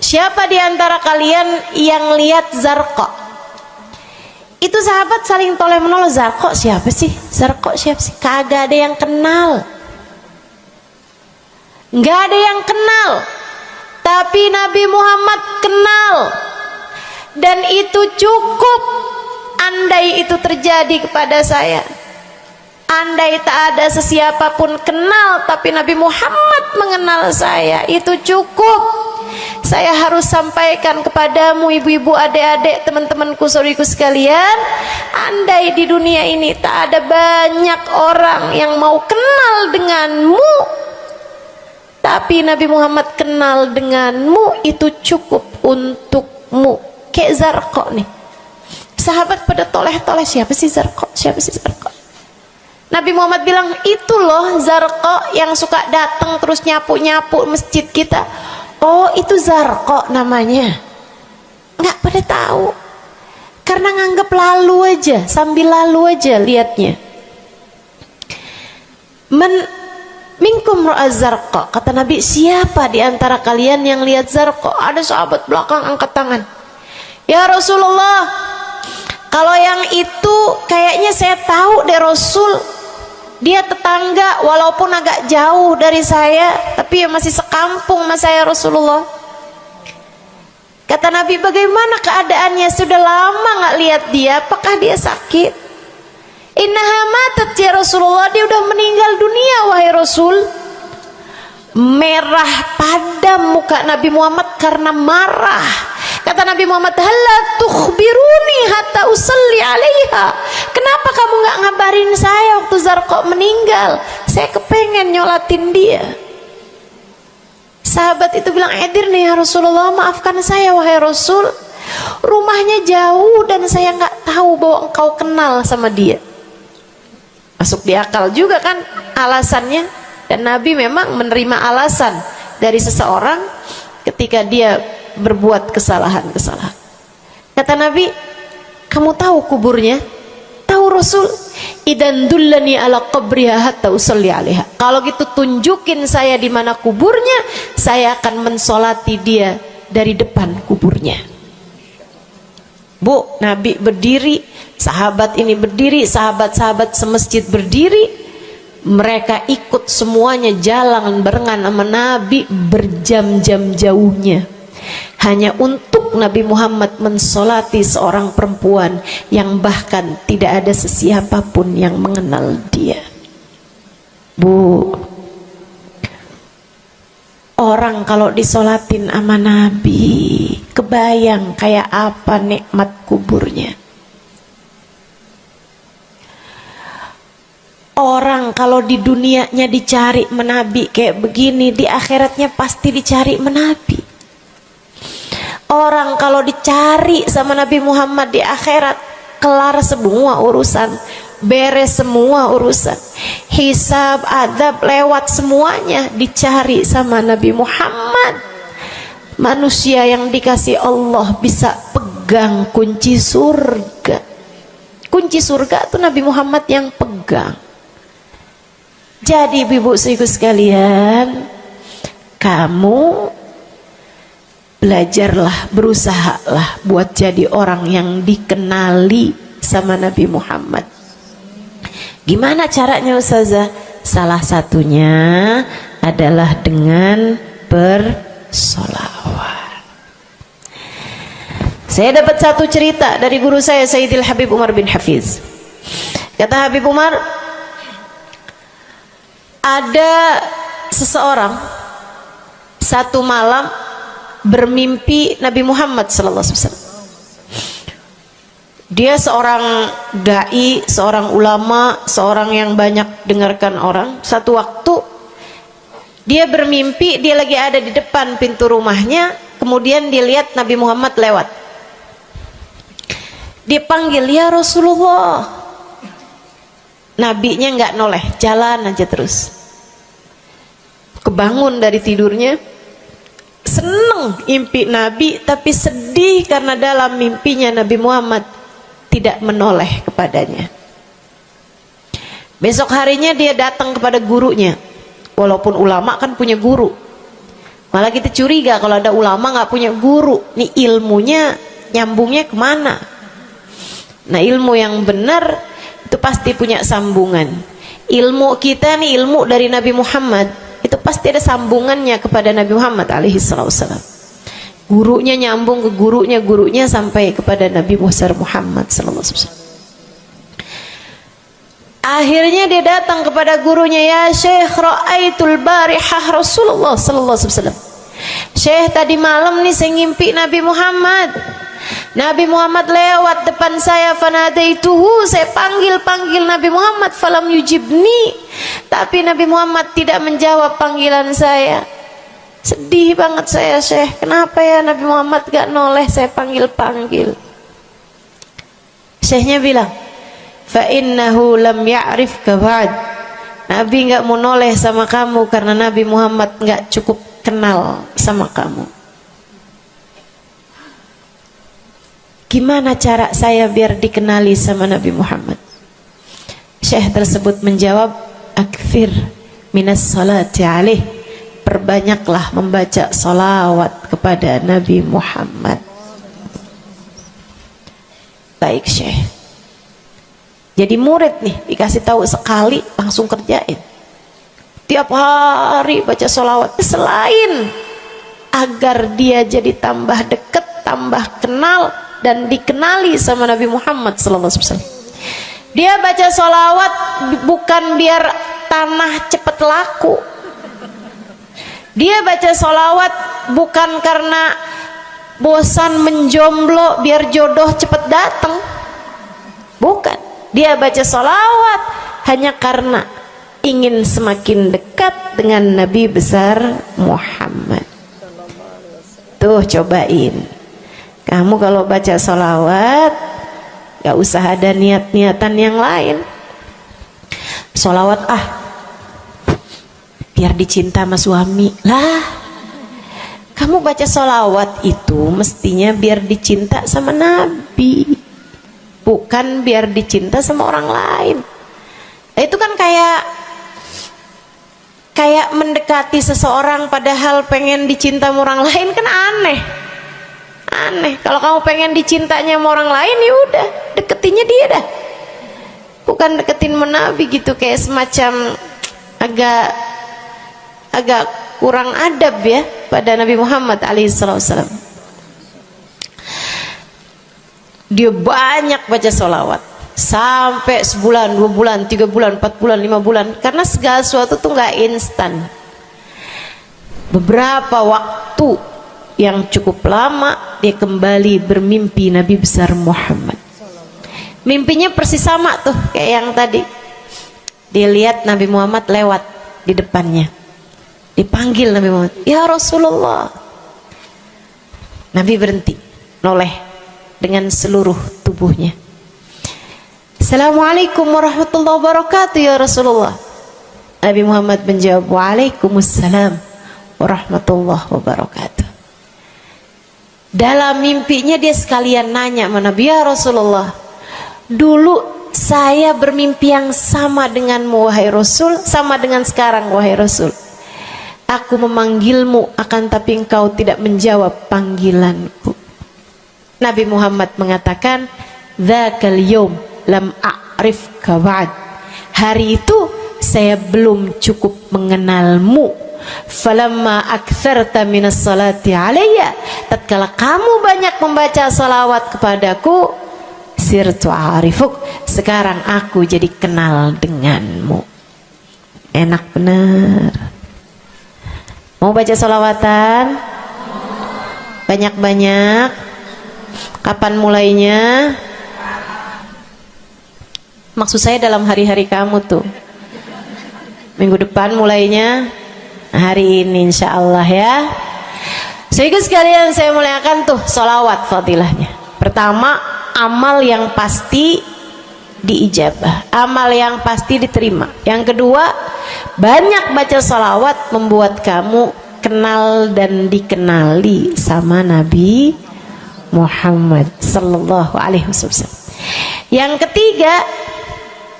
S1: siapa di antara kalian yang lihat Zarqa? Itu sahabat saling toleh menolong. Zarqa siapa sih? Zarqa siapa sih? Kagak ada yang kenal, nggak ada yang kenal. Tapi Nabi Muhammad kenal, dan itu cukup. Andai itu terjadi kepada saya, andai tak ada sesiapa pun kenal, tapi Nabi Muhammad mengenal saya, itu cukup. Saya harus sampaikan kepadamu ibu-ibu, adik-adik, teman-temanku, saudariku sekalian, andai di dunia ini tak ada banyak orang yang mau kenal denganmu, tapi Nabi Muhammad kenal denganmu, itu cukup untukmu. Kayak Zarqa nih, sahabat pada toleh-toleh, siapa sih Zarqa? Siapa sih Zarqa? Nabi Muhammad bilang, itu loh Zarqa yang suka datang terus nyapu-nyapu masjid kita. Oh, itu Zarqa namanya. Nggak pada tahu, karena nganggep lalu aja, sambil lalu aja liatnya. Minkum ra'a Zarqa, kata Nabi, siapa di antara kalian yang lihat Zarqa? Ada sahabat belakang angkat tangan. Ya Rasulullah, kalau yang itu kayaknya saya tahu deh Rasul. Dia tetangga, walaupun agak jauh dari saya, tapi ya masih sekampung sama saya Rasulullah. Kata Nabi, bagaimana keadaannya? Sudah lama nggak lihat dia, apakah dia sakit? Innaha matat ya Rasulullah, dia udah meninggal dunia wahai Rasul. Merah padam muka Nabi Muhammad karena marah. Kata Nabi Muhammad, halla tukhbiruni hatta usalli alaiha. Kenapa kamu nggak ngabarin saya waktu Zarqa meninggal? Saya kepengen nyolatin dia. Sahabat itu bilang, edir nih ya Rasulullah, maafkan saya wahai Rasul, rumahnya jauh dan saya nggak tahu bahwa engkau kenal sama dia. Masuk di akal juga kan alasannya. Dan Nabi memang menerima alasan dari seseorang ketika dia berbuat kesalahan-kesalahan. Kata Nabi, kamu tahu kuburnya? Tahu Rasul? Idan dullani ala qabriha hatta usalli alaiha. Kalau gitu tunjukin saya di mana kuburnya, saya akan mensolati dia dari depan kuburnya. Bu, Nabi berdiri, sahabat ini berdiri, sahabat-sahabat semasjid berdiri. Mereka ikut semuanya jalan barengan sama Nabi berjam-jam jauhnya, hanya untuk Nabi Muhammad mensolati seorang perempuan yang bahkan tidak ada sesiapapun yang mengenal dia. Bu, orang kalau disolatin sama Nabi, kebayang kayak apa nikmat kuburnya. Orang Orang kalau di dunianya dicari menabi kayak begini, di akhiratnya pasti dicari menabi. Orang kalau dicari sama Nabi Muhammad di akhirat, kelar semua urusan, beres semua urusan, hisab, adab lewat semuanya, dicari sama Nabi Muhammad. Manusia yang dikasih Allah bisa pegang kunci surga. Kunci surga itu Nabi Muhammad yang pegang. Jadi ibu-ibu sekalian, kamu belajarlah, berusahalah buat jadi orang yang dikenali sama Nabi Muhammad. Gimana caranya Ustazah? Salah satunya adalah dengan bersolawat. Saya dapat satu cerita dari guru saya, Sayyidil Habib Umar bin Hafiz. Kata Habib Umar, ada seseorang satu malam bermimpi Nabi Muhammad sallallahu alaihi wasallam. Dia seorang dai, seorang ulama, seorang yang banyak dengarkan orang. Satu waktu dia bermimpi, dia lagi ada di depan pintu rumahnya, kemudian dia lihat Nabi Muhammad lewat. Dia panggil, ya Rasulullah. Nabinya nggak noleh, jalan aja terus. Kebangun dari tidurnya, seneng impi Nabi, tapi sedih karena dalam mimpinya Nabi Muhammad tidak menoleh kepadanya. Besok harinya dia datang kepada gurunya. Walaupun ulama kan punya guru, malah kita curiga kalau ada ulama nggak punya guru. Nih ilmunya nyambungnya kemana? Nah, ilmu yang benar itu pasti punya sambungan. Ilmu kita nih, ilmu dari Nabi Muhammad, itu pasti ada sambungannya kepada Nabi Muhammad alaihi wasallam. Gurunya nyambung ke gurunya sampai kepada Nabi Muhammad sallallahu alaihi wasallam. Akhirnya dia datang kepada gurunya, ya Syekh, ra'aitul barihah Rasulullah sallallahu alaihi wasallam. Syekh, tadi malam nih saya ngimpi Nabi Muhammad. Nabi Muhammad lewat depan saya, fanadaituhu, saya panggil Nabi Muhammad, falam yujibni, tapi Nabi Muhammad tidak menjawab panggilan saya. Sedih banget saya, Syekh, kenapa ya Nabi Muhammad gak noleh saya panggil. Syekhnya bilang, fa innahu lam ya'rifka ba'd. Nabi gak mau noleh sama kamu karena Nabi Muhammad gak cukup kenal sama kamu. Gimana cara saya biar dikenali sama Nabi Muhammad? Syekh tersebut menjawab, akfir minas salati alaih, perbanyaklah membaca salawat kepada Nabi Muhammad. Baik Syekh. Jadi murid nih, dikasih tahu sekali langsung kerjain. Tiap hari baca salawat. Selain agar dia jadi tambah dekat, tambah kenal, dan dikenali sama Nabi Muhammad sallallahu alaihi wasallam. Dia baca sholawat bukan biar tanah cepat laku. Dia baca sholawat bukan karena bosan menjomblo biar jodoh cepat datang. Bukan. Dia baca sholawat hanya karena ingin semakin dekat dengan Nabi besar Muhammad. Tuh cobain. Kamu kalau baca sholawat gak usah ada niat-niatan yang lain. Sholawat biar dicinta sama suami lah. Kamu baca sholawat itu mestinya biar dicinta sama Nabi, bukan biar dicinta sama orang lain. Itu kan kayak mendekati seseorang padahal pengen dicinta sama orang lain, kan aneh. Kalau kamu pengen dicintanya sama orang lain, ya udah deketinnya dia dah, bukan deketin Nabi gitu, kayak semacam agak kurang adab ya pada Nabi Muhammad alaihissalam. Dia banyak baca sholawat sampai sebulan, 2 bulan, 3 bulan, 4 bulan, 5 bulan, karena segala sesuatu tuh nggak instan. Beberapa waktu yang cukup lama dia kembali bermimpi Nabi besar Muhammad. Mimpinya persis sama tuh kayak yang tadi. Dilihat Nabi Muhammad lewat di depannya. Dipanggil Nabi Muhammad, "Ya Rasulullah." Nabi berhenti, noleh dengan seluruh tubuhnya. "Assalamualaikum warahmatullahi wabarakatuh ya Rasulullah." Nabi Muhammad menjawab, "Waalaikumsalam warahmatullahi wabarakatuh." Dalam mimpinya dia sekalian nanya sama Nabi, "Ya Rasulullah, dulu saya bermimpi yang sama denganmu wahai Rasul, sama dengan sekarang wahai Rasul. Aku memanggilmu akan tapi engkau tidak menjawab panggilanku." Nabi Muhammad mengatakan, "Dzakal yaum lam a'rifka ba'd." Hari itu saya belum cukup mengenalmu. Falamma aktsarta minas salati alayya, tatkala kamu banyak membaca salawat kepadaku, sirtu arifuk, sekarang aku jadi kenal denganmu. Enak bener. Mau baca salawatan? Banyak-banyak. Kapan mulainya? Maksud saya dalam hari-hari kamu tuh. Minggu depan mulainya, hari ini insya Allah ya. Sehingga sekalian saya muliakan tuh salawat fadilahnya. Pertama, amal yang pasti diijabah, amal yang pasti diterima. Yang kedua, banyak baca salawat membuat kamu kenal dan dikenali sama Nabi Muhammad sallallahu alaihi wasallam.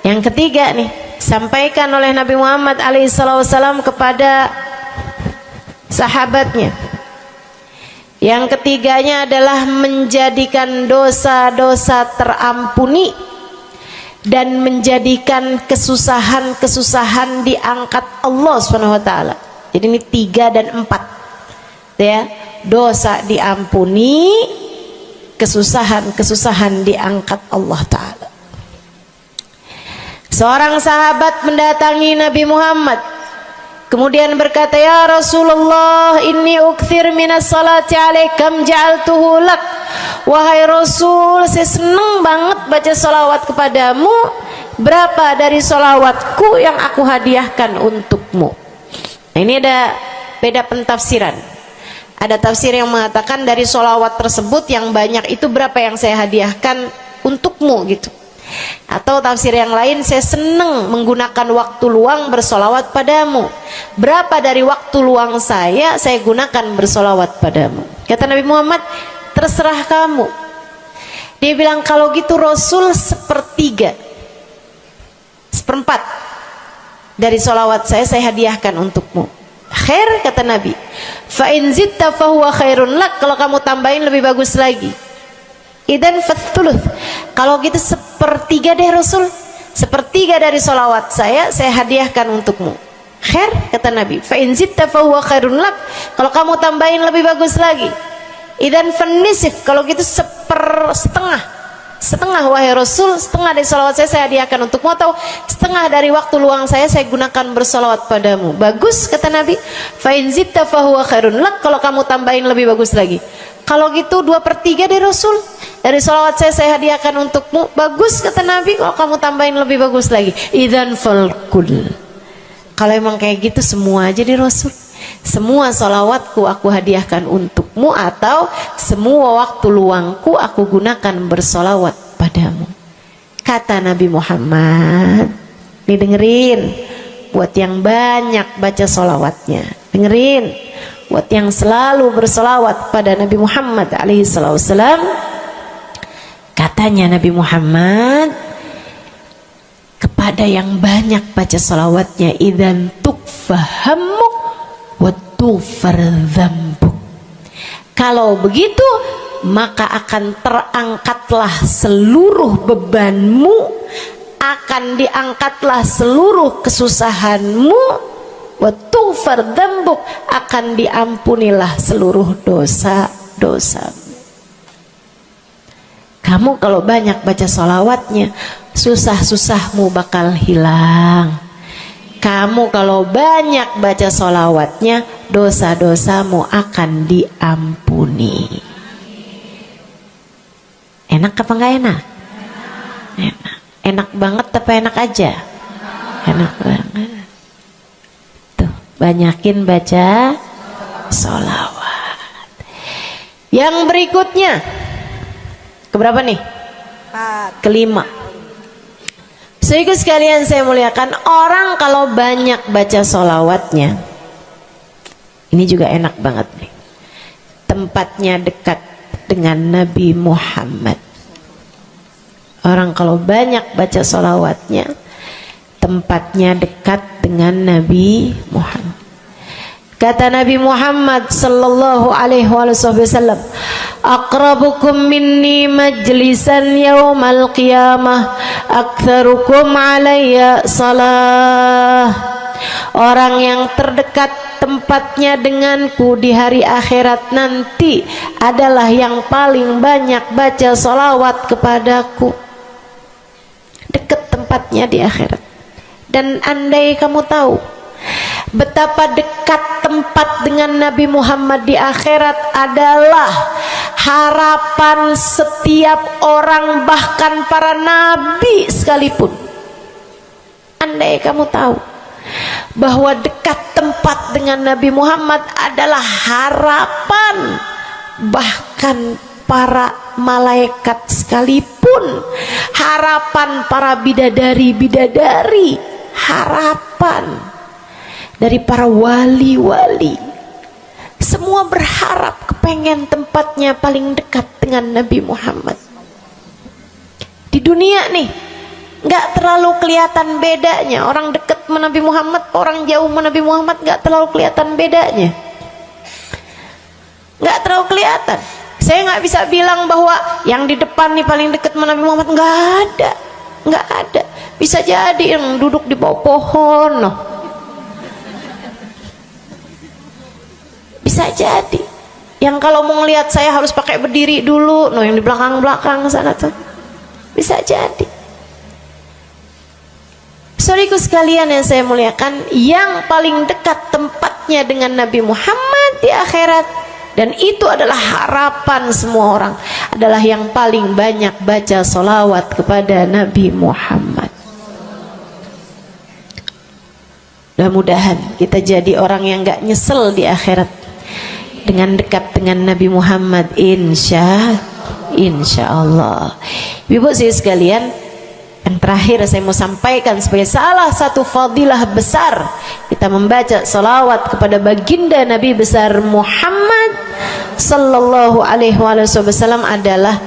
S1: Yang ketiga nih, sampaikan oleh Nabi Muhammad alaihi wasallam kepada sahabatnya. Yang ketiganya adalah menjadikan dosa-dosa terampuni dan menjadikan kesusahan-kesusahan diangkat Allah Subhanahu wa taala. Jadi ini 3 dan 4. Ya, dosa diampuni, kesusahan-kesusahan diangkat Allah taala. Seorang sahabat mendatangi Nabi Muhammad, kemudian berkata, "Ya Rasulullah, inni ukthir minas salati alaikam ja'altuhu lak." Wahai Rasul, saya senang banget baca salawat kepadamu. Berapa dari salawatku yang aku hadiahkan untukmu? Nah, ini ada beda pentafsiran. Ada tafsir yang mengatakan dari salawat tersebut yang banyak itu berapa yang saya hadiahkan untukmu gitu. Atau tafsir yang lain, saya senang menggunakan waktu luang bersolawat padamu. Berapa dari waktu luang saya gunakan bersolawat padamu? Kata Nabi Muhammad, terserah kamu. Dia bilang, kalau gitu Rasul 1/3, 1/4 dari solawat saya hadiahkan untukmu. Khair, kata Nabi. Fa in zitta fahuwa khairun lak. Kalau kamu tambahin lebih bagus lagi. Idan fathuluth, kalau gitu 1/3 deh Rasul, 1/3 dari solawat saya hadiahkan untukmu. Khair, kata Nabi. Fa in zitta fahuwa khairun lak. Kalau kamu tambahin lebih bagus lagi. Idan fanisif, kalau gitu 1/2 wahai Rasul, 1/2 dari solawat saya hadiahkan untukmu, atau 1/2 dari waktu luang saya gunakan bersolawat padamu. Bagus, kata Nabi. Fa in zitta fahuwa khairun lak. Kalau kamu tambahin lebih bagus lagi. Kalau gitu 2/3 deh Rasul, dari salawat saya hadiahkan untukmu. Bagus, kata Nabi. Kalau kamu tambahin lebih bagus lagi. Idzan falkul. Kalau emang kayak gitu semua aja di Rasul. Semua salawatku aku hadiahkan untukmu, atau semua waktu luangku aku gunakan bersolawat padamu. Kata Nabi Muhammad. Nih dengerin, buat yang banyak baca solawatnya, dengerin. Buat yang selalu bersolawat pada Nabi Muhammad alaihi wasallam, katanya Nabi Muhammad kepada yang banyak baca solawatnya, idzan tukfahamuk wa tughfar dzambuk. Kalau begitu maka akan terangkatlah seluruh bebanmu, akan diangkatlah seluruh kesusahanmu, wa tughfar dzambuk, akan diampunilah seluruh dosa-dosa. Kamu kalau banyak baca sholawatnya, susah-susahmu bakal hilang. Kamu kalau banyak baca sholawatnya, dosa-dosamu akan diampuni. Enak apa enggak enak? Enak. Enak banget apa enak aja? Enak banget. Tuh, banyakin baca sholawat. Yang berikutnya, keberapa nih? Kelima. Saudaraku sekalian saya muliakan, orang kalau banyak baca sholawatnya, ini juga enak banget nih. Tempatnya dekat dengan Nabi Muhammad. Orang kalau banyak baca sholawatnya, tempatnya dekat dengan Nabi Muhammad. Kata Nabi Muhammad sallallahu alaihi wasallam, aqrabukum minni majlisan yaumal qiyamah aktsarukum alayya salah. Orang yang terdekat tempatnya denganku di hari akhirat nanti adalah yang paling banyak baca sholawat kepadaku. Dekat tempatnya di akhirat. Dan andai kamu tahu betapa dekat tempat dengan Nabi Muhammad di akhirat adalah harapan setiap orang, bahkan para nabi sekalipun. Andai kamu tahu bahwa dekat tempat dengan Nabi Muhammad adalah harapan bahkan para malaikat sekalipun, harapan para bidadari-bidadari, harapan dari para wali-wali, semua berharap kepengen tempatnya paling dekat dengan Nabi Muhammad. Di dunia nih nggak terlalu kelihatan bedanya, orang dekat sama Nabi Muhammad, orang jauh sama Nabi Muhammad nggak terlalu kelihatan bedanya, nggak terlalu kelihatan. Saya nggak bisa bilang bahwa yang di depan nih paling dekat sama Nabi Muhammad, nggak ada. Bisa jadi yang duduk di bawah pohon, noh. Bisa jadi yang kalau mau ngelihat saya harus pakai berdiri dulu, no, yang di belakang sana tuh. Bisa jadi. Saudaraku sekalian yang saya muliakan, yang paling dekat tempatnya dengan Nabi Muhammad di akhirat, dan itu adalah harapan semua orang, adalah yang paling banyak baca sholawat kepada Nabi Muhammad. Mudah-mudahan kita jadi orang yang gak nyesel di akhirat dengan dekat dengan Nabi Muhammad, insya Allah. Ibu saya sekalian, yang terakhir saya mau sampaikan sebagai salah satu fadilah besar kita membaca salawat kepada baginda Nabi besar Muhammad sallallahu alaihi wasallam adalah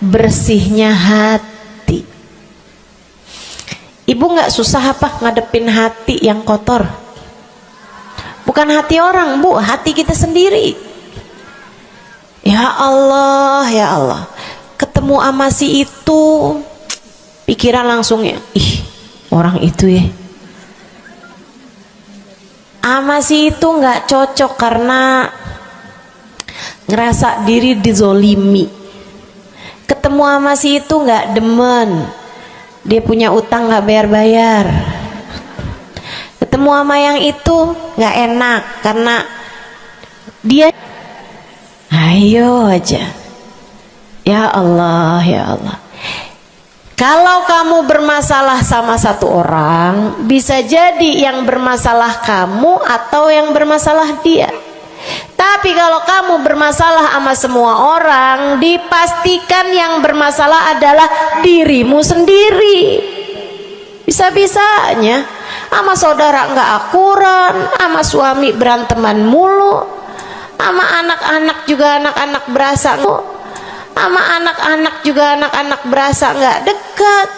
S1: bersihnya hati. Ibu nggak susah apa ngadepin hati yang kotor? Bukan hati orang, Bu, hati kita sendiri. Ya Allah, ketemu sama si itu, pikiran langsung ya, ih, orang itu ya, sama si itu nggak cocok karena ngerasa diri dizolimi. Ketemu sama si itu nggak demen, dia punya utang nggak bayar-bayar. Ketemu sama yang itu nggak enak karena dia, ayo aja. Ya Allah. Kalau kamu bermasalah sama satu orang, bisa jadi yang bermasalah kamu atau yang bermasalah dia. Tapi kalau kamu bermasalah sama semua orang, dipastikan yang bermasalah adalah dirimu sendiri. Bisa-bisanya sama saudara nggak akuran, sama suami beranteman mulu, sama anak-anak juga anak-anak berasa, sama anak-anak juga anak-anak berasa nggak dekat.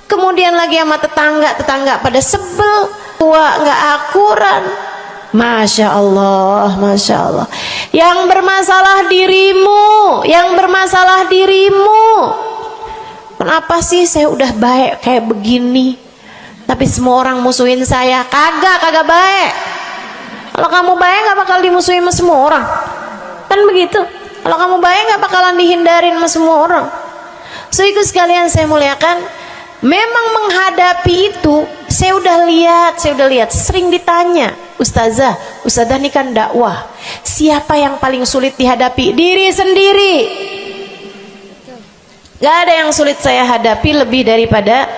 S1: Kemudian lagi sama tetangga pada sebel, tua nggak akuran. Masya Allah. Yang bermasalah dirimu. Kenapa sih saya udah baik kayak begini, tapi semua orang musuhin saya? Kagak baik. Kalau kamu baik nggak bakal dimusuhin sama semua orang, kan begitu? Kalau kamu baik nggak bakalan dihindarin sama semua orang. So ikut sekalian saya muliakan, memang menghadapi itu saya udah lihat sering ditanya, Ustazah ini kan dakwah, siapa yang paling sulit dihadapi? Diri sendiri. Gak ada yang sulit saya hadapi lebih daripada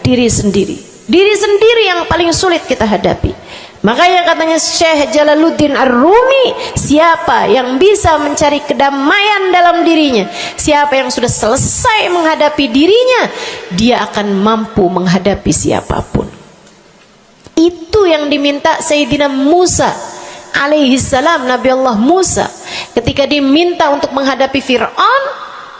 S1: diri sendiri. Diri sendiri yang paling sulit kita hadapi. Makanya katanya Syekh Jalaluddin Ar-Rumi, siapa yang bisa mencari kedamaian dalam dirinya, siapa yang sudah selesai menghadapi dirinya, dia akan mampu menghadapi siapapun. Itu yang diminta Sayyidina Musa alaihi salam, Nabi Allah Musa, ketika diminta untuk menghadapi Fir'aun,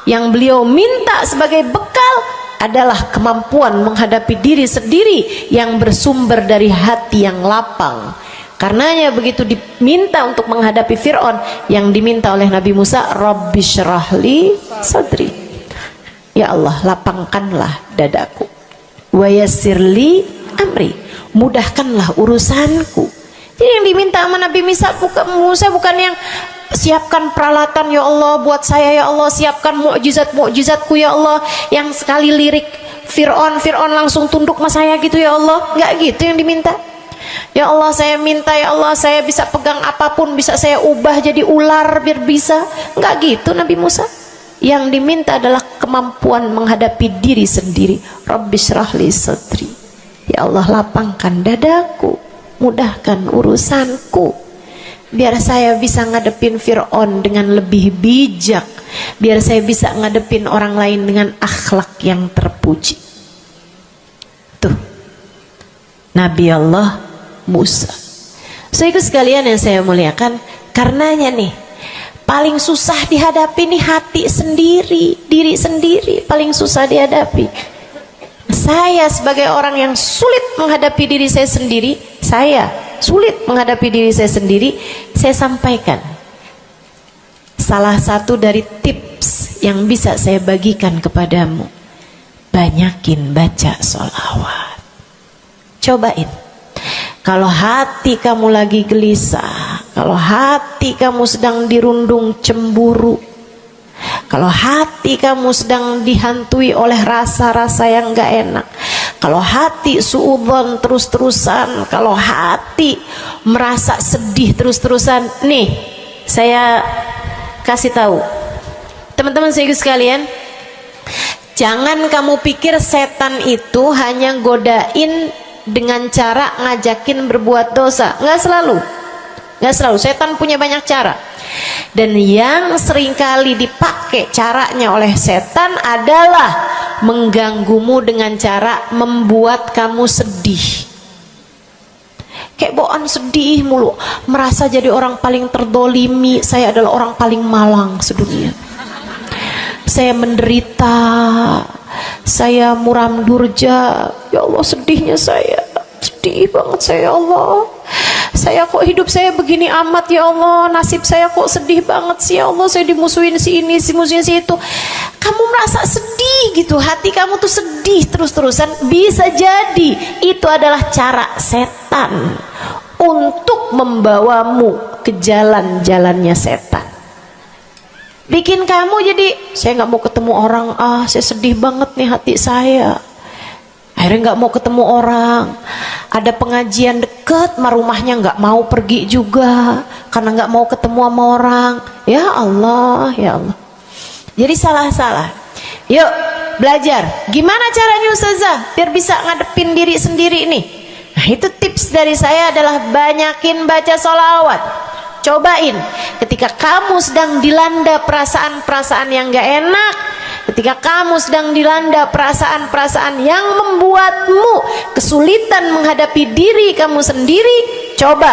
S1: yang beliau minta sebagai bekal adalah kemampuan menghadapi diri sendiri yang bersumber dari hati yang lapang. Karenanya begitu diminta untuk menghadapi Fir'aun, yang diminta oleh Nabi Musa, Rabbi syrahli sadri, ya Allah lapangkanlah dadaku, wa yassirli amri, mudahkanlah urusanku. Jadi yang diminta sama Nabi Musa bukan yang siapkan peralatan ya Allah buat saya, ya Allah siapkan mukjizat-mukjizatku ya Allah, yang sekali lirik Fir'aun langsung tunduk sama saya gitu ya Allah. Enggak gitu yang diminta. Ya Allah saya minta, ya Allah saya bisa pegang apapun, bisa saya ubah jadi ular biar bisa. Enggak gitu Nabi Musa. Yang diminta adalah kemampuan menghadapi diri sendiri. Rabbi syrahli sadri, ya Allah lapangkan dadaku, mudahkan urusanku, biar saya bisa ngadepin Fir'aun dengan lebih bijak, biar saya bisa ngadepin orang lain dengan akhlak yang terpuji. Tuh Nabi Allah Musa. So ikut sekalian yang saya muliakan, karenanya nih paling susah dihadapi nih hati sendiri, diri sendiri paling susah dihadapi. Saya sebagai orang yang sulit menghadapi diri saya sendiri, saya sampaikan salah satu dari tips yang bisa saya bagikan kepadamu. Banyakin baca sholawat. Cobain. Kalau hati kamu lagi gelisah, kalau hati kamu sedang dirundung cemburu, kalau hati kamu sedang dihantui oleh rasa-rasa yang gak enak, kalau hati suudzon terus-terusan, kalau hati merasa sedih terus-terusan, nih saya kasih tahu teman-teman saya sekalian, jangan kamu pikir setan itu hanya godain dengan cara ngajakin berbuat dosa. Nggak selalu. Setan punya banyak cara. Dan yang seringkali dipakai caranya oleh setan adalah mengganggumu dengan cara membuat kamu sedih. Kayak bawaan sedih mulu, merasa jadi orang paling terdolimi. Saya adalah orang paling malang sedunia. Saya menderita, saya muram durja, ya Allah sedihnya saya, sedih banget saya, ya Allah saya kok hidup saya begini amat ya Allah, nasib saya kok sedih banget sih ya Allah, saya dimusuhin si ini, si musuhin si itu. Kamu merasa sedih gitu, hati kamu tuh sedih terus-terusan, bisa jadi itu adalah cara setan untuk membawamu ke jalan-jalannya setan. Bikin kamu jadi, saya nggak mau ketemu orang, saya sedih banget nih hati saya. Akhirnya nggak mau ketemu orang. Ada pengajian deket, sama rumahnya nggak mau pergi juga, karena nggak mau ketemu sama orang. Ya Allah, ya Allah. Jadi salah-salah. Yuk belajar. Gimana caranya Ustazah biar bisa ngadepin diri sendiri nih? Nah itu tips dari saya adalah banyakin baca sholawat. Cobain ketika kamu sedang dilanda perasaan-perasaan yang gak enak, ketika kamu sedang dilanda perasaan-perasaan yang membuatmu kesulitan menghadapi diri kamu sendiri, coba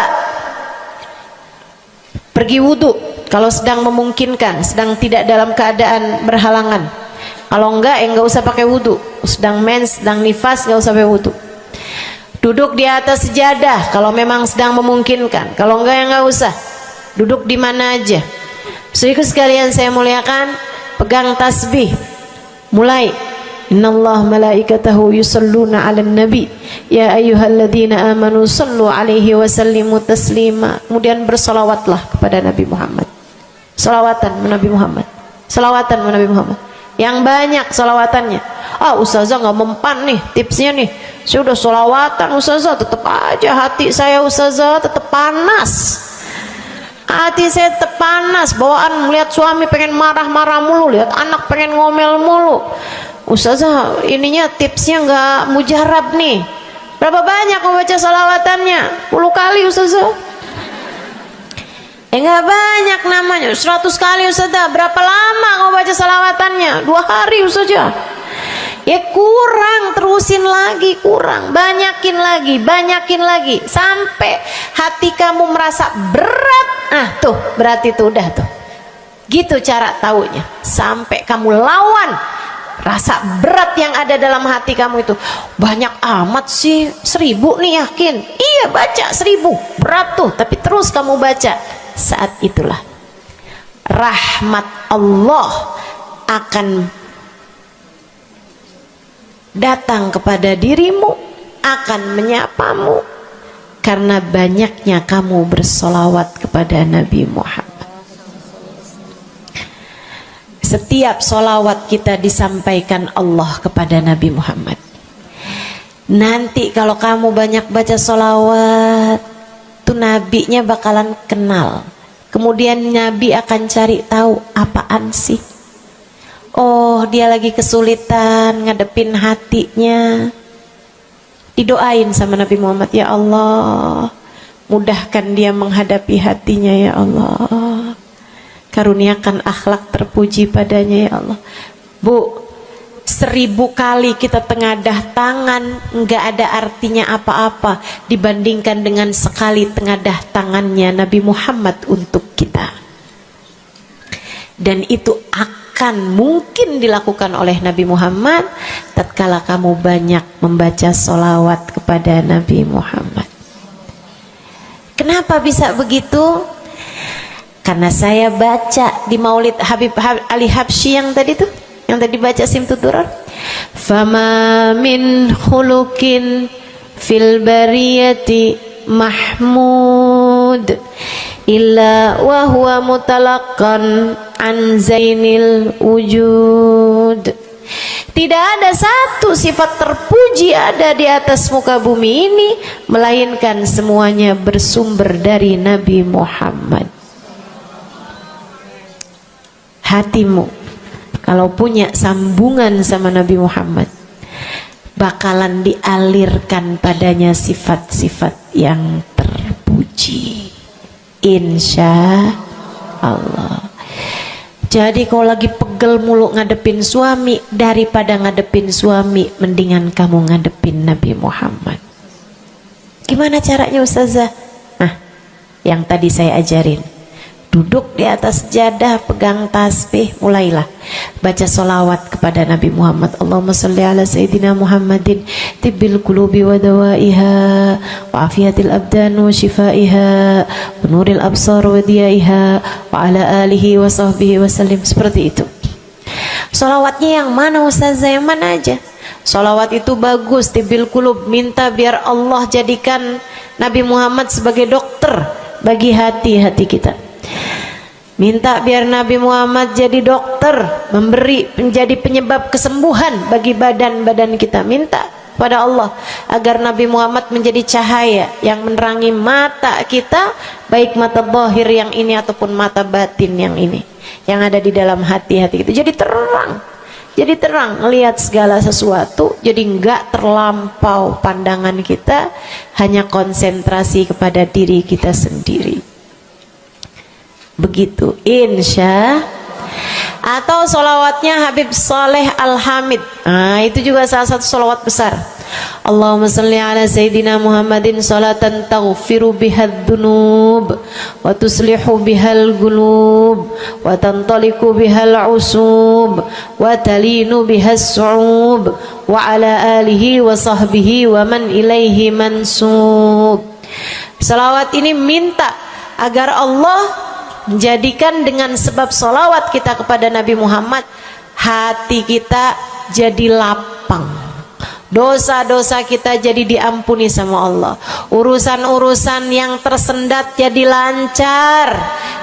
S1: pergi wudhu kalau sedang memungkinkan, sedang tidak dalam keadaan berhalangan. Kalau enggak ya enggak usah pakai wudhu. Sedang mens, sedang nifas, enggak usah pakai wudhu. Duduk di atas sejadah kalau memang sedang memungkinkan, kalau enggak ya enggak usah. Duduk di mana aja. Saudaraku sekalian saya muliakan, pegang tasbih. Mulai. Innallaha malaikatahu yusalluna 'alan nabi ya ayyuhalladzina amanu sallu 'alaihi wa sallimu taslima. Kemudian bersolawatlah kepada Nabi Muhammad. Solawatan Nabi Muhammad. Solawatan Nabi Muhammad. Yang banyak solawatannya. Ustazah nggak mempan nih tipsnya nih. Saya udah solawatan Ustazah, tetap aja hati saya Ustazah tetap panas. Hati saya tetap panas, bawaan melihat suami pengen marah-marah mulu, lihat anak pengen ngomel mulu. Ustazah ininya tipsnya nggak mujarab nih. Berapa banyak mau baca salawatannya? 10 kali Ustazah. Nggak banyak namanya, 100 kali Ustazah. Berapa lama mau baca salawatannya? 2 hari Ustazah. Ya kurang, terusin lagi, kurang, banyakin lagi sampai hati kamu merasa berat. Tuh berarti tuh udah tuh. Gitu cara taunya. Sampai kamu lawan rasa berat yang ada dalam hati kamu itu. Banyak amat sih, 1000 nih yakin. Iya baca 1000, berat tuh, tapi terus kamu baca. Saat itulah rahmat Allah akan datang kepada dirimu, akan menyapamu karena banyaknya kamu bersolawat kepada Nabi Muhammad. Setiap solawat kita disampaikan Allah kepada Nabi Muhammad. Nanti kalau kamu banyak baca solawat, tuh nabinya bakalan kenal. Kemudian Nabi akan cari tahu apaan sih. Oh, dia lagi kesulitan ngadepin hatinya. Didoain sama Nabi Muhammad, ya Allah, mudahkan dia menghadapi hatinya ya Allah. Karuniakan akhlak terpuji padanya ya Allah. Bu, 1000 kali kita tengadah tangan nggak ada artinya apa-apa dibandingkan dengan sekali tengadah tangannya Nabi Muhammad untuk kita. Dan itu akan mungkin dilakukan oleh Nabi Muhammad tatkala kamu banyak membaca sholawat kepada Nabi Muhammad. Kenapa bisa begitu? Karena saya baca di Maulid Habib Ali Habsyi yang tadi tuh, yang tadi baca Simtud Durar. Fama min khuluqin fil bariyati mahmud illa wa huwa mutalaqqan an zainil wujud. Tidak ada satu sifat terpuji ada di atas muka bumi ini melainkan semuanya bersumber dari Nabi Muhammad. Hatimu kalau punya sambungan sama Nabi Muhammad bakalan dialirkan padanya sifat-sifat yang terpuji, insya Allah. Jadi kalau lagi pegel mulu ngadepin suami, daripada ngadepin suami mendingan kamu ngadepin Nabi Muhammad. Gimana caranya Ustazah? Nah, yang tadi saya ajarin. Duduk di atas sejadah, pegang tasbih, mulailah baca solawat kepada Nabi Muhammad. Allahumma salli ala Sayyidina Muhammadin tibbil qulubi wa dawaiha wa afiyatil abdan wa shifaiha wa nuril absar wa diyaiha wa ala alihi wa sahbihi wa sallim. Seperti itu. Solawatnya yang mana Ustazah? Yang mana aja? Solawat itu bagus, tibbil qulub, minta biar Allah jadikan Nabi Muhammad sebagai dokter bagi hati-hati kita. Minta biar Nabi Muhammad jadi dokter, menjadi penyebab kesembuhan bagi badan-badan kita. Minta pada Allah agar Nabi Muhammad menjadi cahaya yang menerangi mata kita, baik mata zahir yang ini ataupun mata batin yang ini, yang ada di dalam hati-hati kita. Jadi terang melihat segala sesuatu, jadi enggak terlampau pandangan kita, hanya konsentrasi kepada diri kita sendiri. Begitu, insya. Atau solawatnya Habib Saleh Al-Hamid. Nah, itu juga salah satu solawat besar. Allahumma salli ala Sayyidina Muhammadin salatan taghfiru bihad dunub wa tuslihu bihal gulub wa tantaliku bihal usub wa talinu bihas su'ub wa ala alihi wa sahbihi wa man ilaihi mansub. Salawat ini minta agar Allah menjadikan dengan sebab solawat kita kepada Nabi Muhammad, hati kita jadi lapang, dosa-dosa kita jadi diampuni sama Allah, urusan-urusan yang tersendat jadi lancar,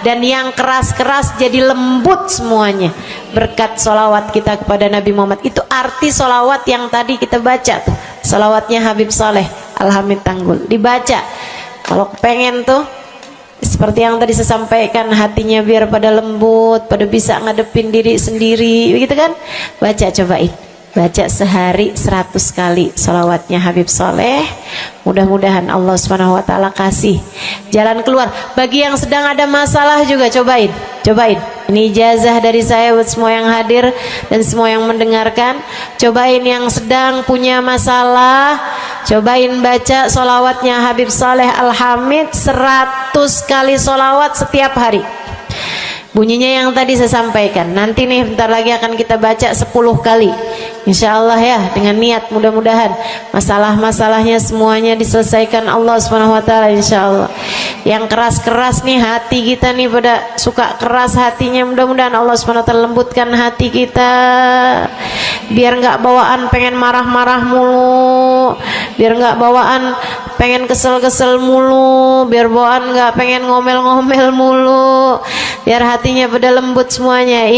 S1: dan yang keras-keras jadi lembut semuanya berkat solawat kita kepada Nabi Muhammad. Itu arti solawat yang tadi kita baca tuh, solawatnya Habib Saleh Al-Hamid Tanggul. Dibaca kalau pengen tuh seperti yang tadi saya sampaikan, hatinya biar pada lembut, pada bisa ngadepin diri sendiri, begitu kan? Baca, cobain. baca sehari 100 kali sholawatnya Habib Soleh. Mudah-mudahan Allah Subhanahu wa ta'ala kasih jalan keluar. Bagi yang sedang ada masalah juga cobain. Ini ijazah dari saya buat semua yang hadir dan semua yang mendengarkan. Cobain yang sedang punya masalah, cobain baca sholawatnya Habib Soleh Al-Hamid 100 kali sholawat setiap hari. Bunyinya yang tadi saya sampaikan. Nanti nih bentar lagi akan kita baca 10 kali. Insya Allah ya, dengan niat mudah-mudahan masalah-masalahnya semuanya diselesaikan Allah Subhanahu wa ta'ala, insya Allah. Yang keras-keras nih hati kita nih, pada suka keras hatinya, mudah-mudahan Allah Subhanahu wa ta'ala lembutkan hati kita, biar nggak bawaan pengen marah-marah mulu, biar nggak bawaan pengen kesel-kesel mulu, biar bawaan nggak pengen ngomel-ngomel mulu, biar hatinya pada lembut semuanya.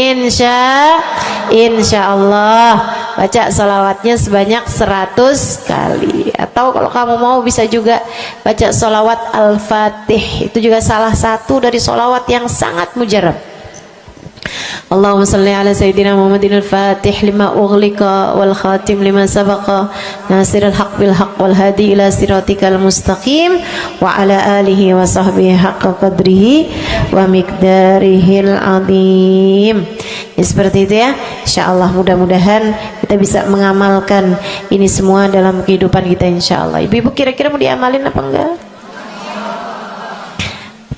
S1: Insya Allah baca salawatnya sebanyak 100 kali. Atau kalau kamu mau bisa juga baca salawat Al-Fatih, itu juga salah satu dari salawat yang sangat mujarab. Allahumma salli ala Sayyidina Muhammadin al-Fatih lima ughliqa wal khatim lima sabaqa nasirul haq bil haq wal hadi ila siratikal mustaqim wa ala alihi wa sahbihi haqqa qadrihi wa miqdarihil azim. Ya, seperti itu ya. Insyaallah mudah-mudahan kita bisa mengamalkan ini semua dalam kehidupan kita insyaallah. Ibu-ibu kira-kira mau diamalin apa enggak?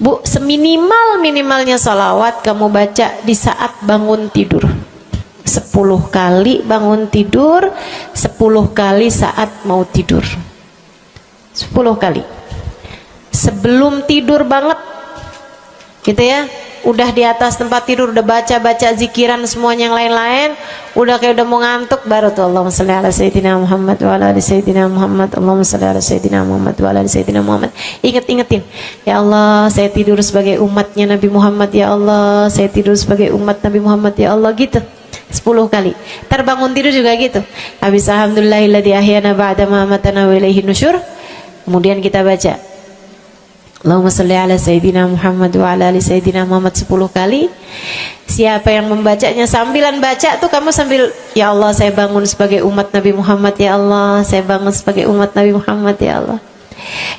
S1: Bu, seminimal-minimalnya salawat kamu baca di saat bangun tidur 10 kali bangun tidur, 10 kali saat mau tidur, 10 kali sebelum tidur banget gitu ya. Udah di atas tempat tidur udah baca-baca zikiran semuanya yang lain-lain, udah kayak udah mau ngantuk, baru tuh Allahumma shalli ala Sayyidina Muhammad wa ala ali Sayyidina Muhammad, Allahumma shalli ala Sayyidina Muhammad wa ala ali Sayyidina Muhammad. Ingetin, ya Allah saya tidur sebagai umatnya Nabi Muhammad, ya Allah saya tidur sebagai umat Nabi Muhammad, ya Allah, gitu 10 kali. Terbangun tidur juga gitu. Habis alhamdulillahilladzi ahyana ba'da ma amatana wa ilaihi nusyur. Kemudian kita baca Allahumma salli ala Sayyidina Muhammad wa ala ali Sayyidina Muhammad 10 kali. Siapa yang membacanya sambilan baca tuh kamu sambil, ya Allah saya bangun sebagai umat Nabi Muhammad, ya Allah saya bangun sebagai umat Nabi Muhammad, ya Allah.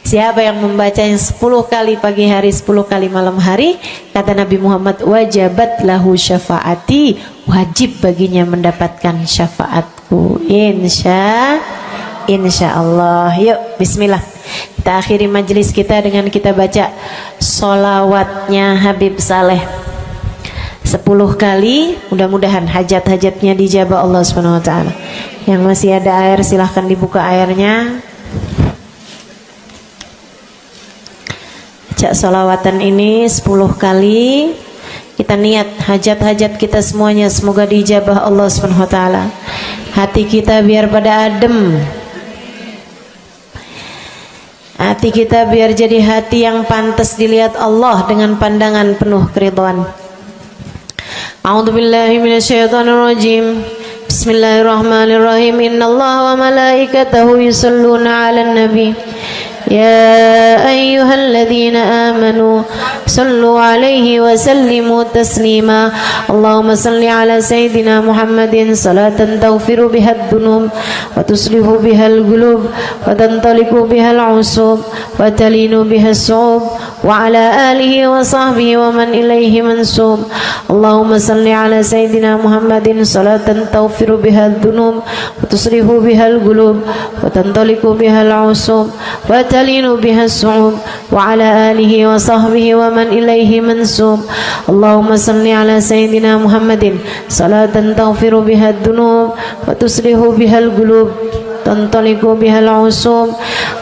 S1: Siapa yang membacanya 10 kali pagi hari, 10 kali malam hari, kata Nabi Muhammad, wajabat lahu syafaati, wajib baginya mendapatkan syafaatku. Insya Allah. Yuk bismillah, kita akhiri majelis kita dengan kita baca sholawatnya Habib Saleh 10 kali. Mudah-mudahan hajat-hajatnya dijabah Allah Subhanahu wa ta'ala. Yang masih ada air silahkan dibuka airnya. Baca sholawatan ini 10 kali. Kita niat hajat-hajat kita semuanya semoga dijabah Allah Subhanahu wa ta'ala. Hati kita biar pada adem, hati kita biar jadi hati yang pantas dilihat Allah dengan pandangan penuh keridhaan. A'udzubillahi minasyaitonirrajim. Bismillahirrahmanirrahim. Innallaha wa malaikatahu yusholluna 'alan nabi. يا أيها الذين آمنوا صلوا عليه وسلموا تسليما اللهم صل على سيدنا محمد صلاة تغفر بها الذنوب وتصلح بها القلوب وتنطلق بها العصوب وتلين بها الصعوب وعلى آله وصحبه ومن إليه منسوب اللهم صل على سيدنا محمد صلاة تغفر بها الذنوب وتصلح بها القلوب وتنطلق بها العصوب وتلين بها الصعوب وعلى آله وصحبه ومن إليه منسوب اللهم صل على سيدنا محمد صلاة تغفر بها الذنوب وتصلح بها القلوب تنطلق بها العصوب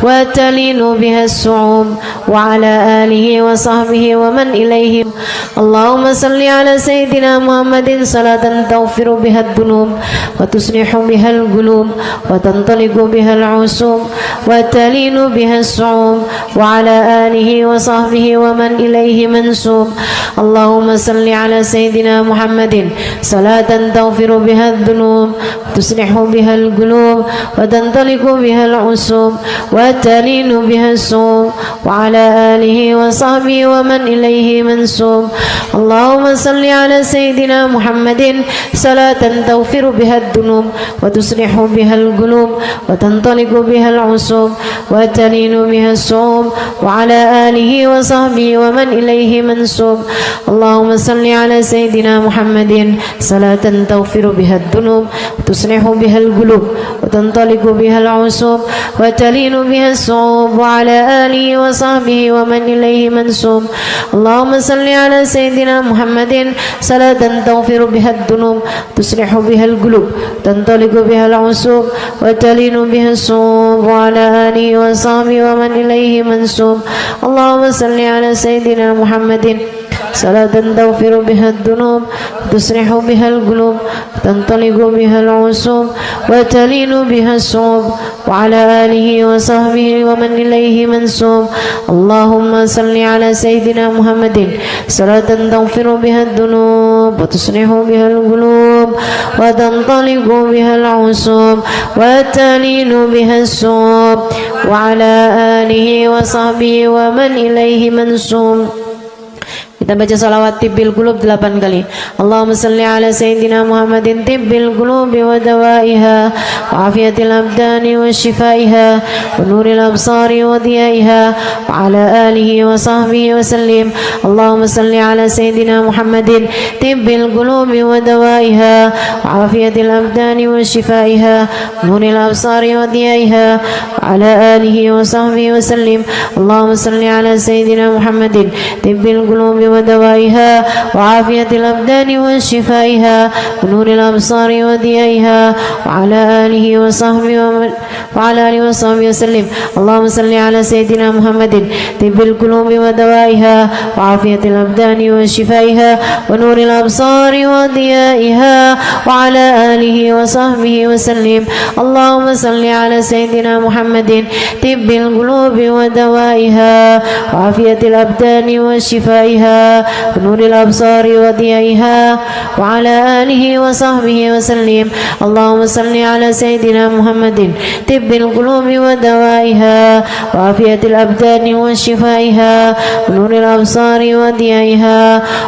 S1: وتلين بها الصعوب وعلى آله وصحبه ومن إليه اللهم صل على سيدنا محمد صلاة تغفر بها الذنوب وتصلح بها القلوب وتنطلق بها العصوب وتلين بها الصعوب وعلى آله وصحبه ومن إليه منسوب اللهم صل على سيدنا محمد صلاة تغفر بها الذنوب وتصلح بها القلوب وتنطلق وتنطلق بها العصوب وتلين بها الصوم وعلى آله وصحبه ومن إليه منسوب. اللهم صل على سيدنا محمد صلاة تغفر بها الذنوب وتصلح بها القلوب وتنطلق بها العصوب وتلين بها الصوم وعلى آله وصحبه ومن إليه منسوب. اللهم صل على سيدنا محمد صلاة تغفر بها الذنوب وتصلح بها القلوب وتنطلق بها العصوب وتلين بها الصوم وعلى آله وصحبه ومن إليه منسوب. اللهم صل على سيدنا محمد صلاة تغفر بها الذنوب تصلح بها القلوب تنطلق بها العصوب وتلين بها الصوم وعلى آله وصحبه ومن إليه منسوب. اللهم صل على سيدنا محمد صلاة تغفر بها الذنوب تصلح بها القلوب تنطلق بها العصوب وتلين بها الصوم وعلى آله وصحبه ومن إليه منسوب. اللهم صل على سيدنا محمد صلاة تغفر بها الذنوب وتصلح بها القلوب وتنطلق بها العصوب وتلين بها الصوم وعلى آله وصحبه ومن إليه منسوب. Kita baca salawat tibbil qulub 8 kali. Allahumma salli ala sayyidina Muhammadin tibbil qulubi wa dawaiha wa afiyatil abdani wa shifaiha wa nuril absari wa diyaiha wa ala alihi wa sahbihi wa sallim. Allahumma salli ala sayyidina Muhammadin tibbil qulubi wa dawaiha wa afiyatil abdani wa shifaiha wa nuril absari wa diyaiha wa ala alihi wa sahbihi wa sallim. Allahumma salli ala sayyidina Muhammadin tibbil qulubi ودوائها وعافية الأبدان وشفائها ونور الأبصار وضيائها وعلى آله وصحبه وسلم. اللهم صل على سيدنا محمد طب القلوب ودوائها وعافية الأبدان وشفائها ونور الأبصار وضيائها وعلى آله وصحبه وسلم. اللهم صل على سيدنا محمد طب القلوب ودوائها وعافية الأبدان وشفائها ونور الأبصار وضيائها وعلى آله وصحبه وسلم. اللهم صل على سيدنا محمد طب القلوب ودوائها وعافية الأبدان وشفائها ونور الأبصار وضيائها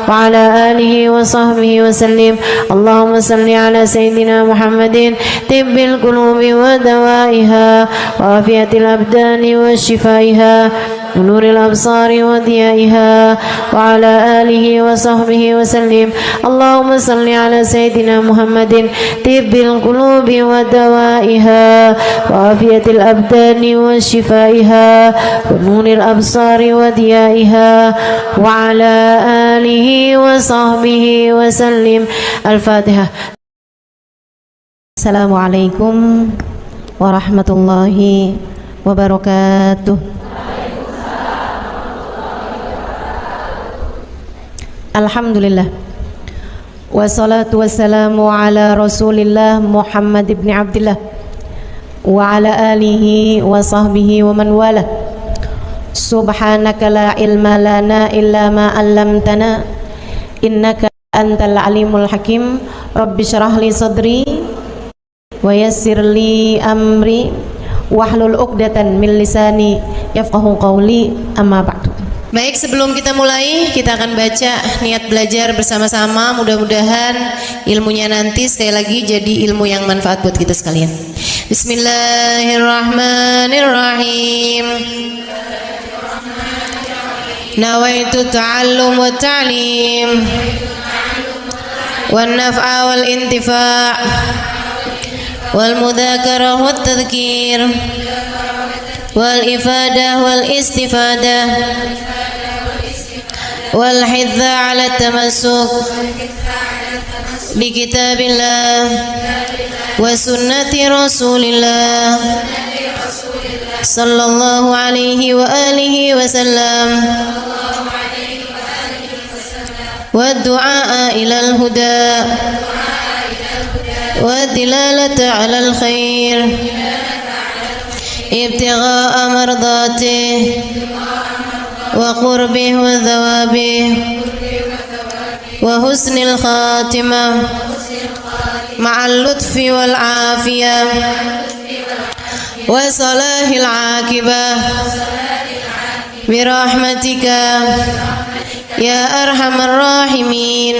S1: وعلى آله وصحبه وسلم. اللهم صل على سيدنا محمد طب القلوب ودوائها وعافية الأبدان وشفائها ونور الأبصار وضيائها وعلى آله وصحبه وسلم. اللهم صل على سيدنا محمد طب القلوب ودوائها وعافية الأبدان وشفائها ونور الأبصار وضيائها وعلى آله وصحبه وسلم. الفاتحة. السلام عليكم ورحمة الله وبركاته. Alhamdulillah wassalatu wassalamu ala rasulillah Muhammad ibn Abdillah wa ala alihi wa sahbihi wa man wala. Subhanaka la ilma lana illa ma 'allamtana innaka antal alimul hakim. Rabbi syrah li sadri wa yassir li amri wahlul 'uqdatan min lisani yafqahu qawli. Amma ba'du. Baik, sebelum kita mulai, kita akan baca niat belajar bersama-sama. Mudah-mudahan ilmunya nanti sekali lagi jadi ilmu yang manfaat buat kita sekalian. Bismillahirrahmanirrahim. Nawaitu ta'allum wa ta'lim wan naf'a wal intifa' wal mudzakarah wat tadhkir wal ifadah wal istifadah wal hidza ala tamassuk bi kitabillah wa sunnati rasulillah sallallahu alaihi wa alihi wa sallam wa du'a ila al huda wa dilalata ala al khair ابتغاء مرضاته وقربه وثوابه وحسن الخاتمة مع اللطف والعافية وصلاح العاقبة برحمتك يا أرحم الراحمين.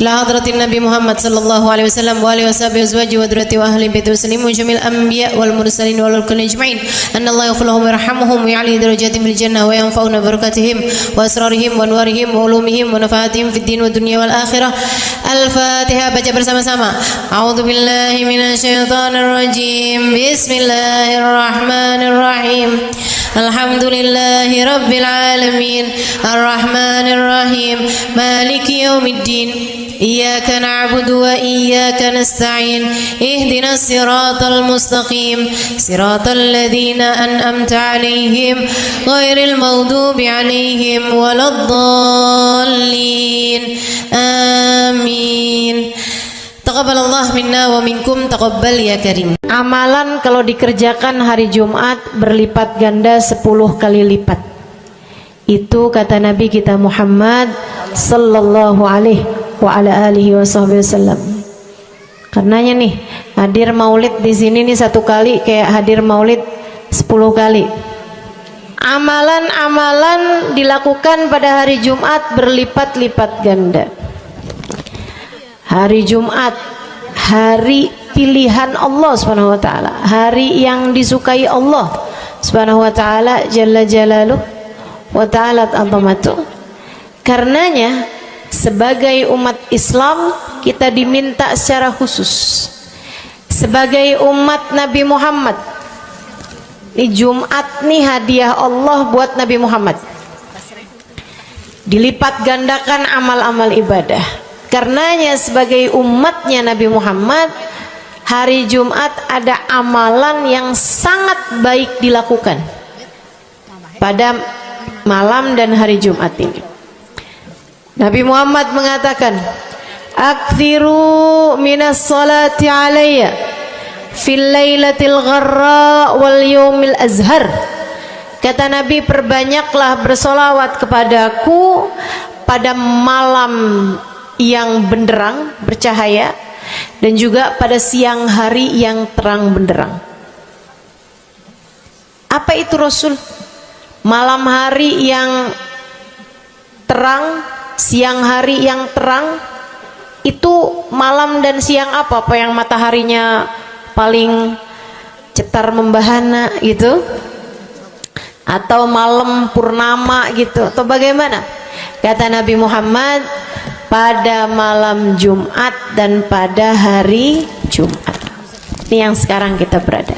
S1: لحضرة النبي محمد صلى الله عليه وسلم وآله وصحبه وأزواجه وذريته وأهل بيته وسلم وجميع الأنبياء والمرسلين والكل أجمعين أن الله يغفر لهم ويرحمهم ويعلي درجاتهم في الجنة وينفعنا ببركاتهم وأسرارهم وأنوارهم وعلومهم ونفعاتهم في الدين والدنيا والآخرة. الفاتحة. Baca bersama-sama. A'udzu billahi minasyaitonir rajim. Bismillahirrahmanirrahim. Alhamdulillahi rabbil alamin. Arrahmanir rahim. Maliki yaumiddin. Iyyaka na'budu wa iyyaka nasta'in. Ihdinas siratal mustaqim. Siratal ladzina an'amta 'alaihim ghairil maghdubi 'alaihim waladdallin. Amin. Taqabbalallah minna wa minkum, taqabbal ya karim. Amalan kalau dikerjakan hari Jumat berlipat ganda 10 kali lipat. Itu kata Nabi kita Muhammad sallallahu alaihi wa ala alihi wasallam. Karenanya nih, hadir maulid di sini nih 1 kali kayak hadir maulid 10 kali. Amalan-amalan dilakukan pada hari Jumat berlipat-lipat ganda. Hari Jumat, hari pilihan Allah Subhanahu wa taala, hari yang disukai Allah Subhanahu wa taala jalla jalaluh wa ta'alat azamatuh. Karenanya sebagai umat Islam kita diminta secara khusus sebagai umat Nabi Muhammad. Ini Jumat nih hadiah Allah buat Nabi Muhammad. Dilipat gandakan amal-amal ibadah. Karenanya sebagai umatnya Nabi Muhammad, hari Jumat ada amalan yang sangat baik dilakukan pada malam dan hari Jumat ini. Nabi Muhammad mengatakan, "Aktsiru minas salati alayya fil lailatil gharra wal yaumil azhar." Kata Nabi, perbanyaklah bersolawat kepadaku pada malam yang benderang, bercahaya, dan juga pada siang hari yang terang benderang. Apa itu Rasul? Malam hari yang terang, siang hari yang terang. Itu malam dan siang apa? Apa yang mataharinya paling cetar membahana gitu? Atau malam purnama gitu? Atau bagaimana? Kata Nabi Muhammad, pada malam Jumat dan pada hari Jumat. Ini yang sekarang kita berada.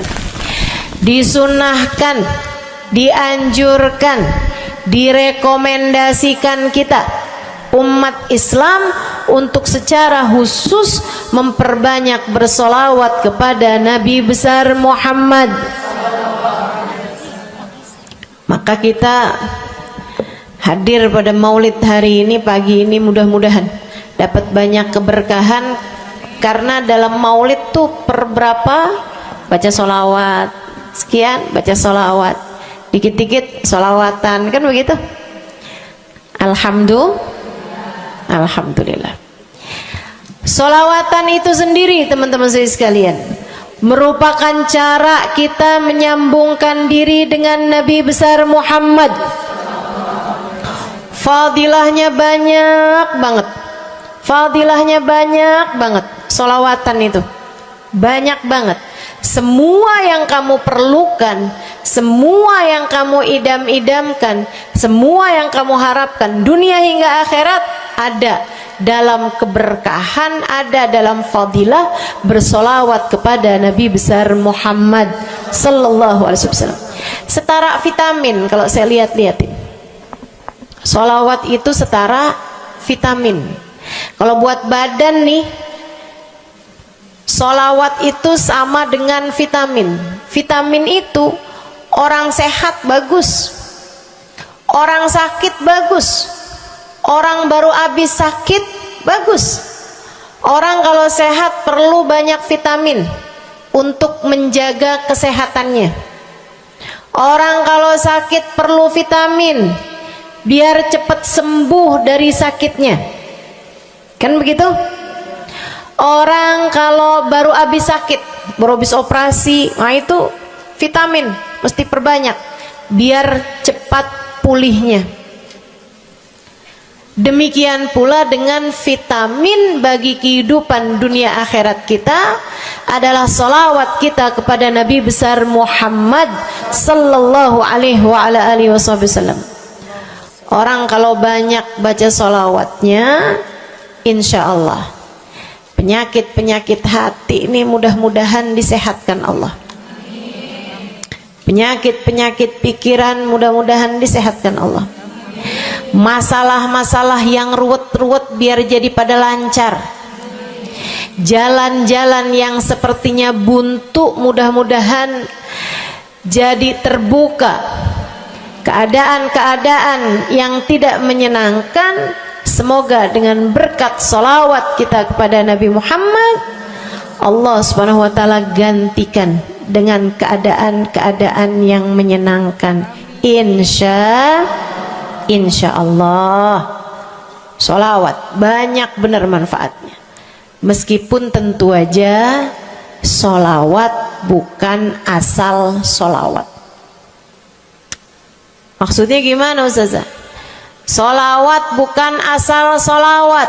S1: Disunahkan, dianjurkan, direkomendasikan kita umat Islam untuk secara khusus memperbanyak bersolawat kepada Nabi besar Muhammad. Maka kita hadir pada maulid hari ini, pagi ini, mudah-mudahan dapat banyak keberkahan. Karena dalam maulid tuh per berapa baca solawat, sekian baca solawat, dikit-dikit solawatan, kan begitu. Alhamdulillah. Solawatan itu sendiri teman-teman saya sekalian merupakan cara kita menyambungkan diri dengan Nabi besar Muhammad. Fadilahnya banyak banget. Fadilahnya banyak banget. Solawatan itu banyak banget. Semua yang kamu perlukan, semua yang kamu idam-idamkan, semua yang kamu harapkan dunia hingga akhirat ada dalam keberkahan, ada dalam fadilah bersolawat kepada Nabi besar Muhammad sallallahu alaihi wasallam. Setara vitamin kalau saya lihat-lihatin. Solawat itu setara vitamin. Kalau buat badan nih, solawat itu sama dengan vitamin. Vitamin itu orang sehat bagus, orang sakit bagus, orang baru habis sakit bagus. Orang kalau sehat perlu banyak vitamin untuk menjaga kesehatannya. Orang kalau sakit perlu vitamin biar cepat sembuh dari sakitnya, kan begitu? Orang kalau baru habis sakit, baru habis operasi, nah itu vitamin mesti perbanyak biar cepat pulihnya. Demikian pula dengan vitamin bagi kehidupan dunia akhirat kita adalah salawat kita kepada Nabi besar Muhammad sallallahu alaihi wasallam. Orang kalau banyak baca salawatnya, insya Allah penyakit-penyakit hati ini mudah-mudahan disehatkan Allah. Penyakit-penyakit pikiran mudah-mudahan disehatkan Allah. Masalah-masalah yang ruwet-ruwet biar jadi pada lancar. Jalan-jalan yang sepertinya buntu mudah-mudahan jadi terbuka. Keadaan-keadaan yang tidak menyenangkan, semoga dengan berkat salawat kita kepada Nabi Muhammad, Allah subhanahu wa ta'ala gantikan dengan keadaan-keadaan yang menyenangkan. Insya Allah. Sholawat banyak benar manfaatnya. Meskipun tentu aja sholawat bukan asal sholawat. Maksudnya gimana Ustazah? Sholawat bukan asal sholawat.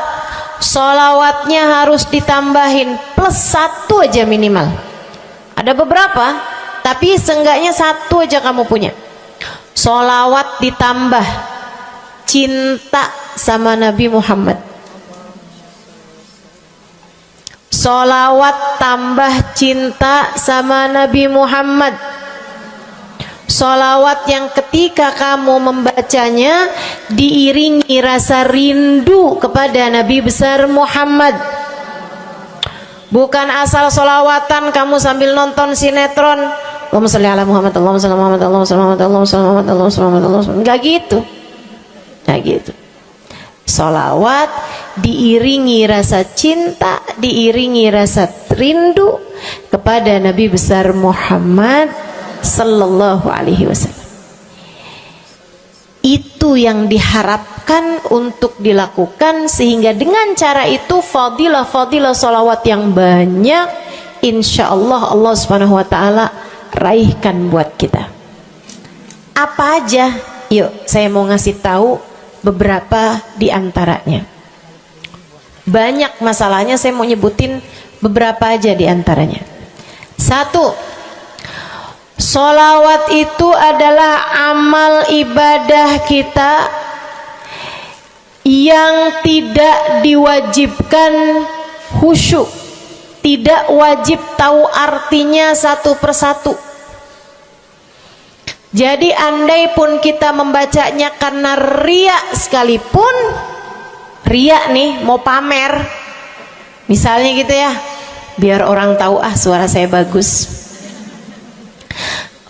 S1: Sholawatnya harus ditambahin plus 1 aja minimal. Ada beberapa, tapi seenggaknya 1 aja kamu punya. Sholawat ditambah cinta sama Nabi Muhammad. Sholawat tambah cinta sama Nabi Muhammad. Sholawat yang ketika kamu membacanya diiringi rasa rindu kepada Nabi besar Muhammad. Bukan asal sholawatan kamu sambil nonton sinetron, Allahumma sholli ala Muhammad, Allahumma sholli ala Muhammad, Allahumma sholli ala Muhammad, Allahumma sholli ala Muhammad, Allahumma sholli ala Muhammad. Enggak gitu. Nah gitu. Sholawat diiringi rasa cinta, diiringi rasa rindu kepada Nabi besar Muhammad sallallahu alaihi wasallam. Itu yang diharapkan untuk dilakukan, sehingga dengan cara itu fadilah-fadilah sholawat yang banyak insya Allah Allah subhanahu wa ta'ala raihkan buat kita. Apa aja? Yuk saya mau ngasih tahu beberapa di antaranya. Banyak masalahnya, saya mau nyebutin beberapa aja di antaranya. 1. Sholawat itu adalah amal ibadah kita yang tidak diwajibkan khusyuk, tidak wajib tahu artinya satu persatu. Jadi andai pun kita membacanya karena riya sekalipun, riya nih mau pamer, misalnya gitu ya, biar orang tahu suara saya bagus.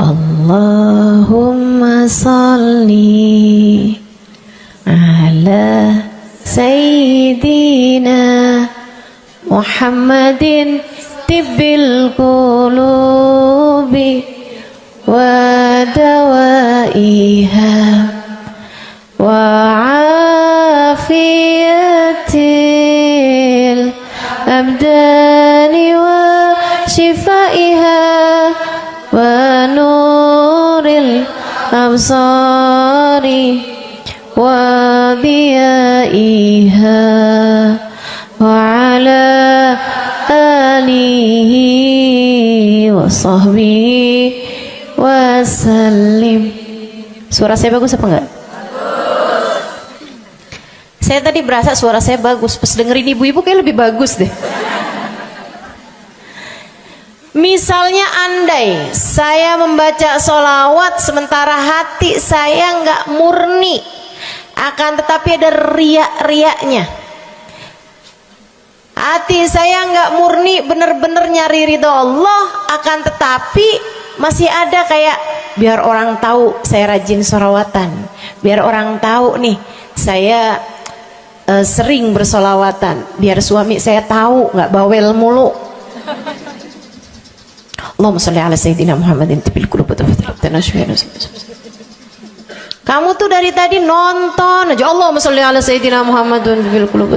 S1: Allahumma sholli ala sayyidina Muhammadin tibbil qulubi wa dawaiha wa afiyatil abdani wa shifaiha wa nuril absari wa diyaiha wa ala alihi wa sahbihi wasallim. Suara saya bagus apa enggak? Bagus. Saya tadi berasa suara saya bagus, pas dengerin ibu-ibu kayak lebih bagus deh. Misalnya andai saya membaca sholawat sementara hati saya nggak murni, akan tetapi ada riak-riaknya. Hati saya nggak murni bener-bener nyari ridho Allah, akan tetapi masih ada kayak biar orang tahu saya rajin sholawatan, biar orang tahu nih saya sering bersolawatan, biar suami saya tahu nggak bawel mulu. Allahumma sholli ala sayyidina Muhammadin tibil qulub. Kamu tuh dari tadi nonton aja Allahumma sholli ala sayyidina Muhammadin tibil qulub.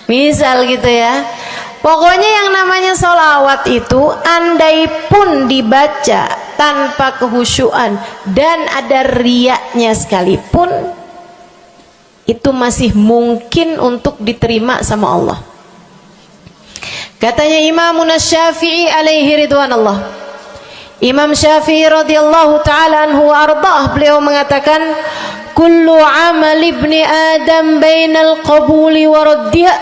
S1: Misal gitu ya, Pokoknya yang namanya sholawat itu andai pun dibaca tanpa kehusyuan dan ada riyaknya sekalipun, itu masih mungkin untuk diterima sama Allah. Katanya Imam Syafi'i alaihi ridwanallah, Imam Syafi'i radhiyallahu ta'ala anhu wa ardhah, beliau mengatakan kullu amal ibni adam bainal qabuli wa raddiha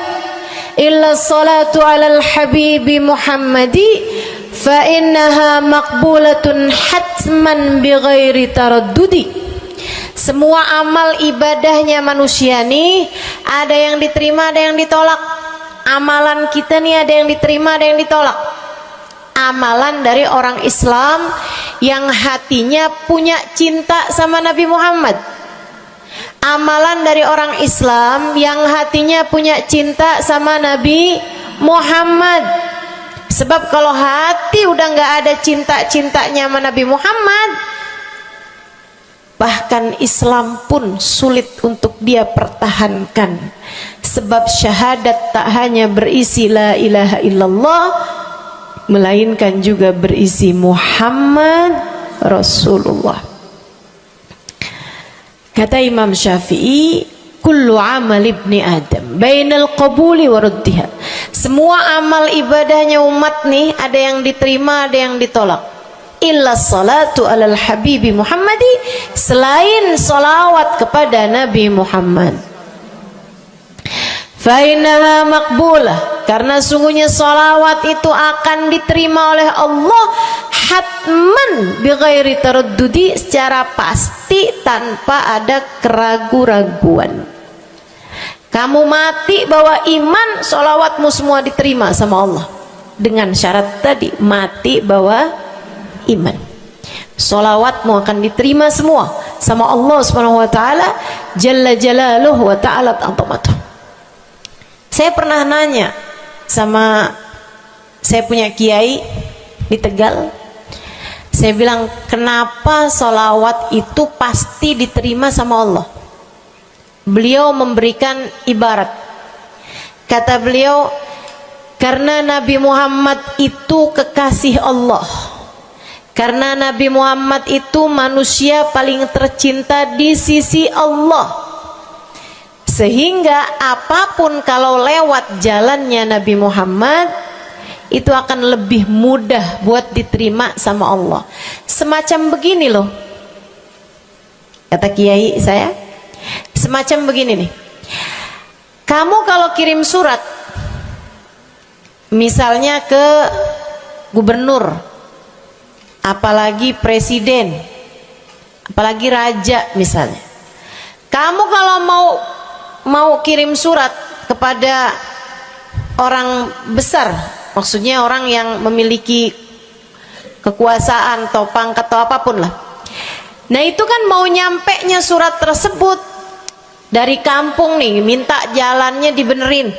S1: illa salatu ala al-habibi Muhammadi fa innaha maqbulatun hatman bighairi taraddudi. Semua amal ibadahnya manusia nih ada yang diterima, ada yang ditolak. Amalan kita nih ada yang diterima, ada yang ditolak. Amalan dari orang Islam yang hatinya punya cinta sama Nabi Muhammad, amalan dari orang Islam yang hatinya punya cinta sama Nabi Muhammad. Sebab kalau hati udah nggak ada cinta-cintanya sama Nabi Muhammad, bahkan Islam pun sulit untuk dia pertahankan. Sebab syahadat tak hanya berisi la ilaha illallah, melainkan juga berisi Muhammad Rasulullah. Kata Imam Syafi'i, kullu amal ibni adam bainal qabuli wa raddiha. Semua amal ibadahnya umat nih ada yang diterima, ada yang ditolak. Illa salatu alal habibi Muhammadi, selain salawat kepada Nabi Muhammad. Fa innaha maqbulah, karena sungguhnya salawat itu akan diterima oleh Allah hatman bighairi taraddudi, secara pasti tanpa ada keraguan-raguan. Kamu mati bawa iman, salawatmu semua diterima sama Allah. Dengan syarat tadi, mati bawa iman, salawatmu akan diterima semua sama Allah Subhanahu wa taala jalla jalaluhu wa ta'ala azamatuh. Saya pernah nanya sama, saya punya kiai di Tegal, saya bilang, kenapa sholawat itu pasti diterima sama Allah? Beliau memberikan ibarat, kata beliau, karena Nabi Muhammad itu kekasih Allah, karena Nabi Muhammad itu manusia paling tercinta di sisi Allah, sehingga apapun kalau lewat jalannya Nabi Muhammad itu akan lebih mudah buat diterima sama Allah. Semacam begini loh, kata kiai saya, semacam begini nih, kamu kalau kirim surat misalnya ke gubernur, apalagi presiden, apalagi raja misalnya, kamu kalau mau kirim surat kepada orang besar, maksudnya orang yang memiliki kekuasaan atau pangkat atau apapun lah, nah itu kan mau nyampenya surat tersebut dari kampung nih, minta jalannya dibenerin,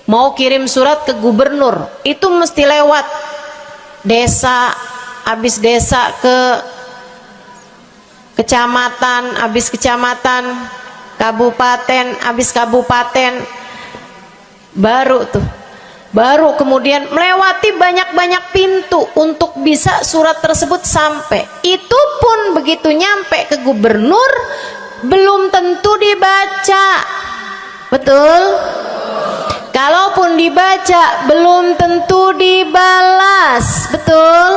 S1: mau kirim surat ke gubernur, itu mesti lewat desa, habis desa ke kecamatan, habis kecamatan, kabupaten, habis kabupaten, baru kemudian melewati banyak-banyak pintu untuk bisa surat tersebut sampai. Itu pun begitu nyampe ke gubernur belum tentu dibaca, betul? Kalaupun dibaca belum tentu dibalas, betul?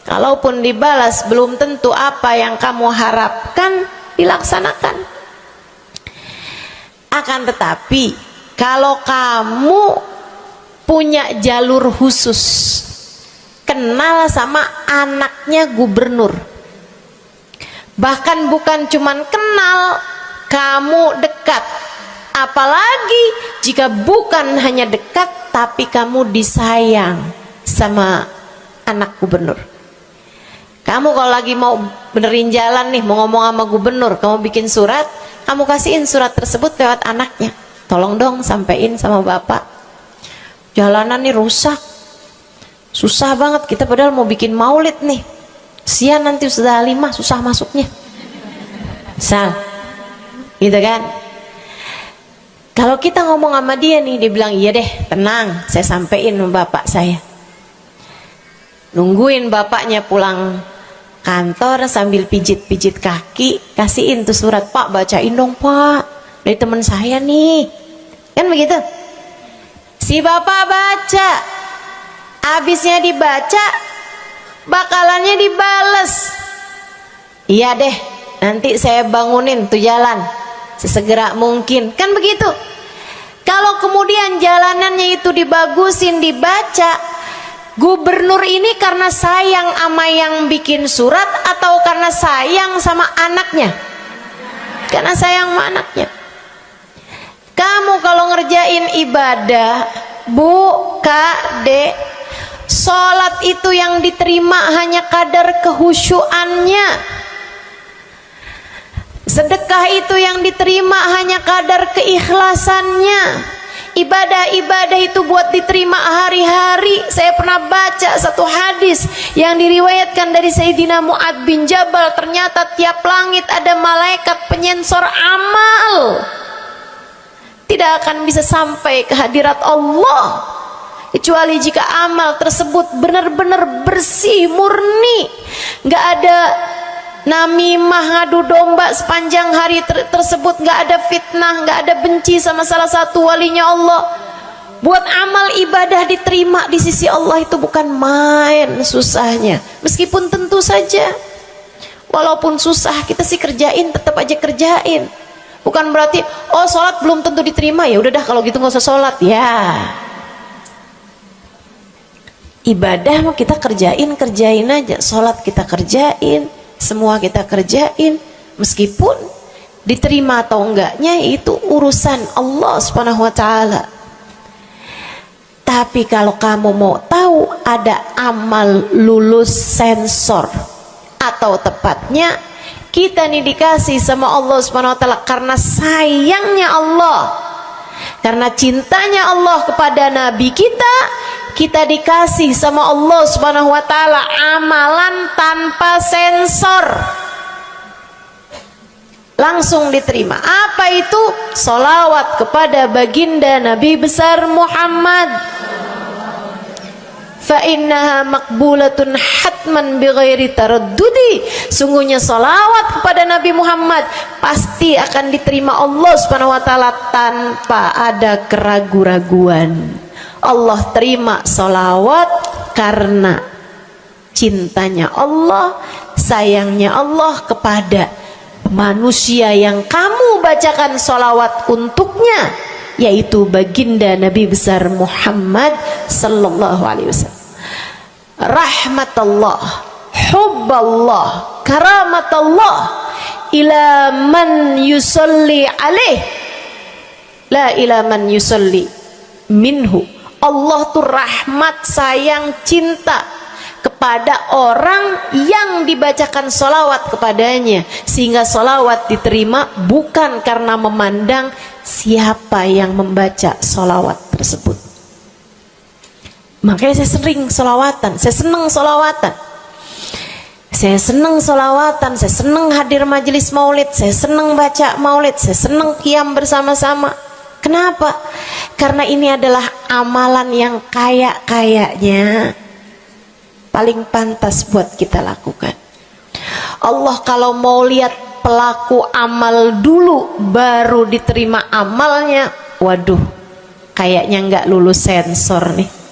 S1: Kalaupun dibalas belum tentu apa yang kamu harapkan dilaksanakan. Akan tetapi kalau kamu punya jalur khusus, kenal sama anaknya gubernur, bahkan bukan cuman kenal, kamu dekat, apalagi jika bukan hanya dekat tapi kamu disayang sama anak gubernur. Kamu kalau lagi mau benerin jalan nih, mau ngomong sama gubernur, kamu bikin surat, kamu kasihin surat tersebut lewat anaknya, tolong dong sampein sama bapak, jalanan nih rusak, susah banget, kita padahal mau bikin maulid nih, sian nanti sudah 5 susah masuknya, misal gitu kan. Kalau kita ngomong sama dia nih, dia bilang iya deh, tenang, saya sampein sama bapak saya. Nungguin bapaknya pulang kantor sambil pijit-pijit kaki, kasihin tuh surat, Pak bacain dong Pak, dari teman saya nih, kan begitu. Si bapak baca, habisnya dibaca, bakalannya dibales, iya deh, nanti saya bangunin tuh jalan sesegera mungkin, kan begitu. Kalau kemudian jalanannya itu dibagusin, dibaca, gubernur ini karena sayang sama yang bikin surat atau karena sayang sama anaknya? Karena sayang sama anaknya. Kamu kalau ngerjain ibadah, Bu, Kak, Dek, sholat itu yang diterima hanya kadar kehusyuannya. Sedekah itu yang diterima hanya kadar keikhlasannya. Ibadah-ibadah itu buat diterima hari-hari. Saya pernah baca satu hadis yang diriwayatkan dari Sayyidina Mu'ad bin Jabal. Ternyata tiap langit ada malaikat penyensor amal, tidak akan bisa sampai ke hadirat Allah kecuali jika amal tersebut benar-benar bersih, murni, nggak ada namimah, ngadu domba sepanjang hari tersebut, nggak ada fitnah, nggak ada benci sama salah satu walinya Allah. Buat amal ibadah diterima di sisi Allah itu bukan main susahnya. Meskipun tentu saja walaupun susah, kita sih kerjain, tetap aja kerjain. Bukan berarti oh sholat belum tentu diterima, ya udah dah kalau gitu nggak usah sholat. Ya, ibadah mau kita kerjain aja, sholat kita kerjain, semua kita kerjain, meskipun diterima atau enggaknya itu urusan Allah Subhanahu wa taala. Tapi kalau kamu mau tahu, ada amal lulus sensor, atau tepatnya kita nih dikasih sama Allah Subhanahu wa taala karena sayangnya Allah, karena cintanya Allah kepada nabi kita, kita dikasih sama Allah Subhanahu wa taala amalan tanpa sensor, langsung diterima. Apa itu? Sholawat kepada baginda Nabi besar Muhammad. Fa innaha maqbulatun hatman bighairi taraddudi. Sungguhnya sholawat kepada Nabi Muhammad pasti akan diterima Allah Subhanahu wa taala tanpa ada keraguan-raguan. Allah terima sholawat karena cintanya Allah, sayangnya Allah kepada manusia yang kamu bacakan sholawat untuknya, yaitu baginda Nabi besar Muhammad sallallahu alaihi wasallam. Rahmatullah, hubballah, karamatullah ila man yusalli alaih, la ila man yusalli minhu. Allah tuh rahmat, sayang, cinta kepada orang yang dibacakan sholawat kepadanya, sehingga sholawat diterima bukan karena memandang siapa yang membaca sholawat tersebut. Makanya saya sering sholawatan, saya senang sholawatan, saya senang sholawatan, saya senang hadir majelis maulid, saya senang baca maulid, saya senang qiyam bersama-sama. Kenapa? Karena ini adalah amalan yang kayaknya paling pantas buat kita lakukan. Allah kalau mau lihat pelaku amal dulu baru diterima amalnya, waduh, kayaknya nggak lulus sensor nih.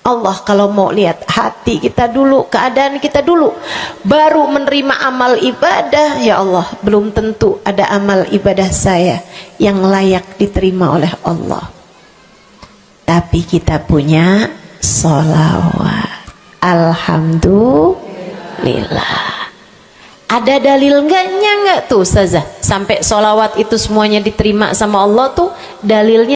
S1: Allah kalau mau lihat hati kita dulu, keadaan kita dulu, baru menerima amal ibadah, ya Allah, belum tentu ada amal ibadah saya yang layak diterima oleh Allah. Tapi kita punya sholawat, alhamdulillah. Ada dalil enggaknya enggak tuh Ustazah? Sampai sholawat itu semuanya diterima sama Allah tuh dalilnya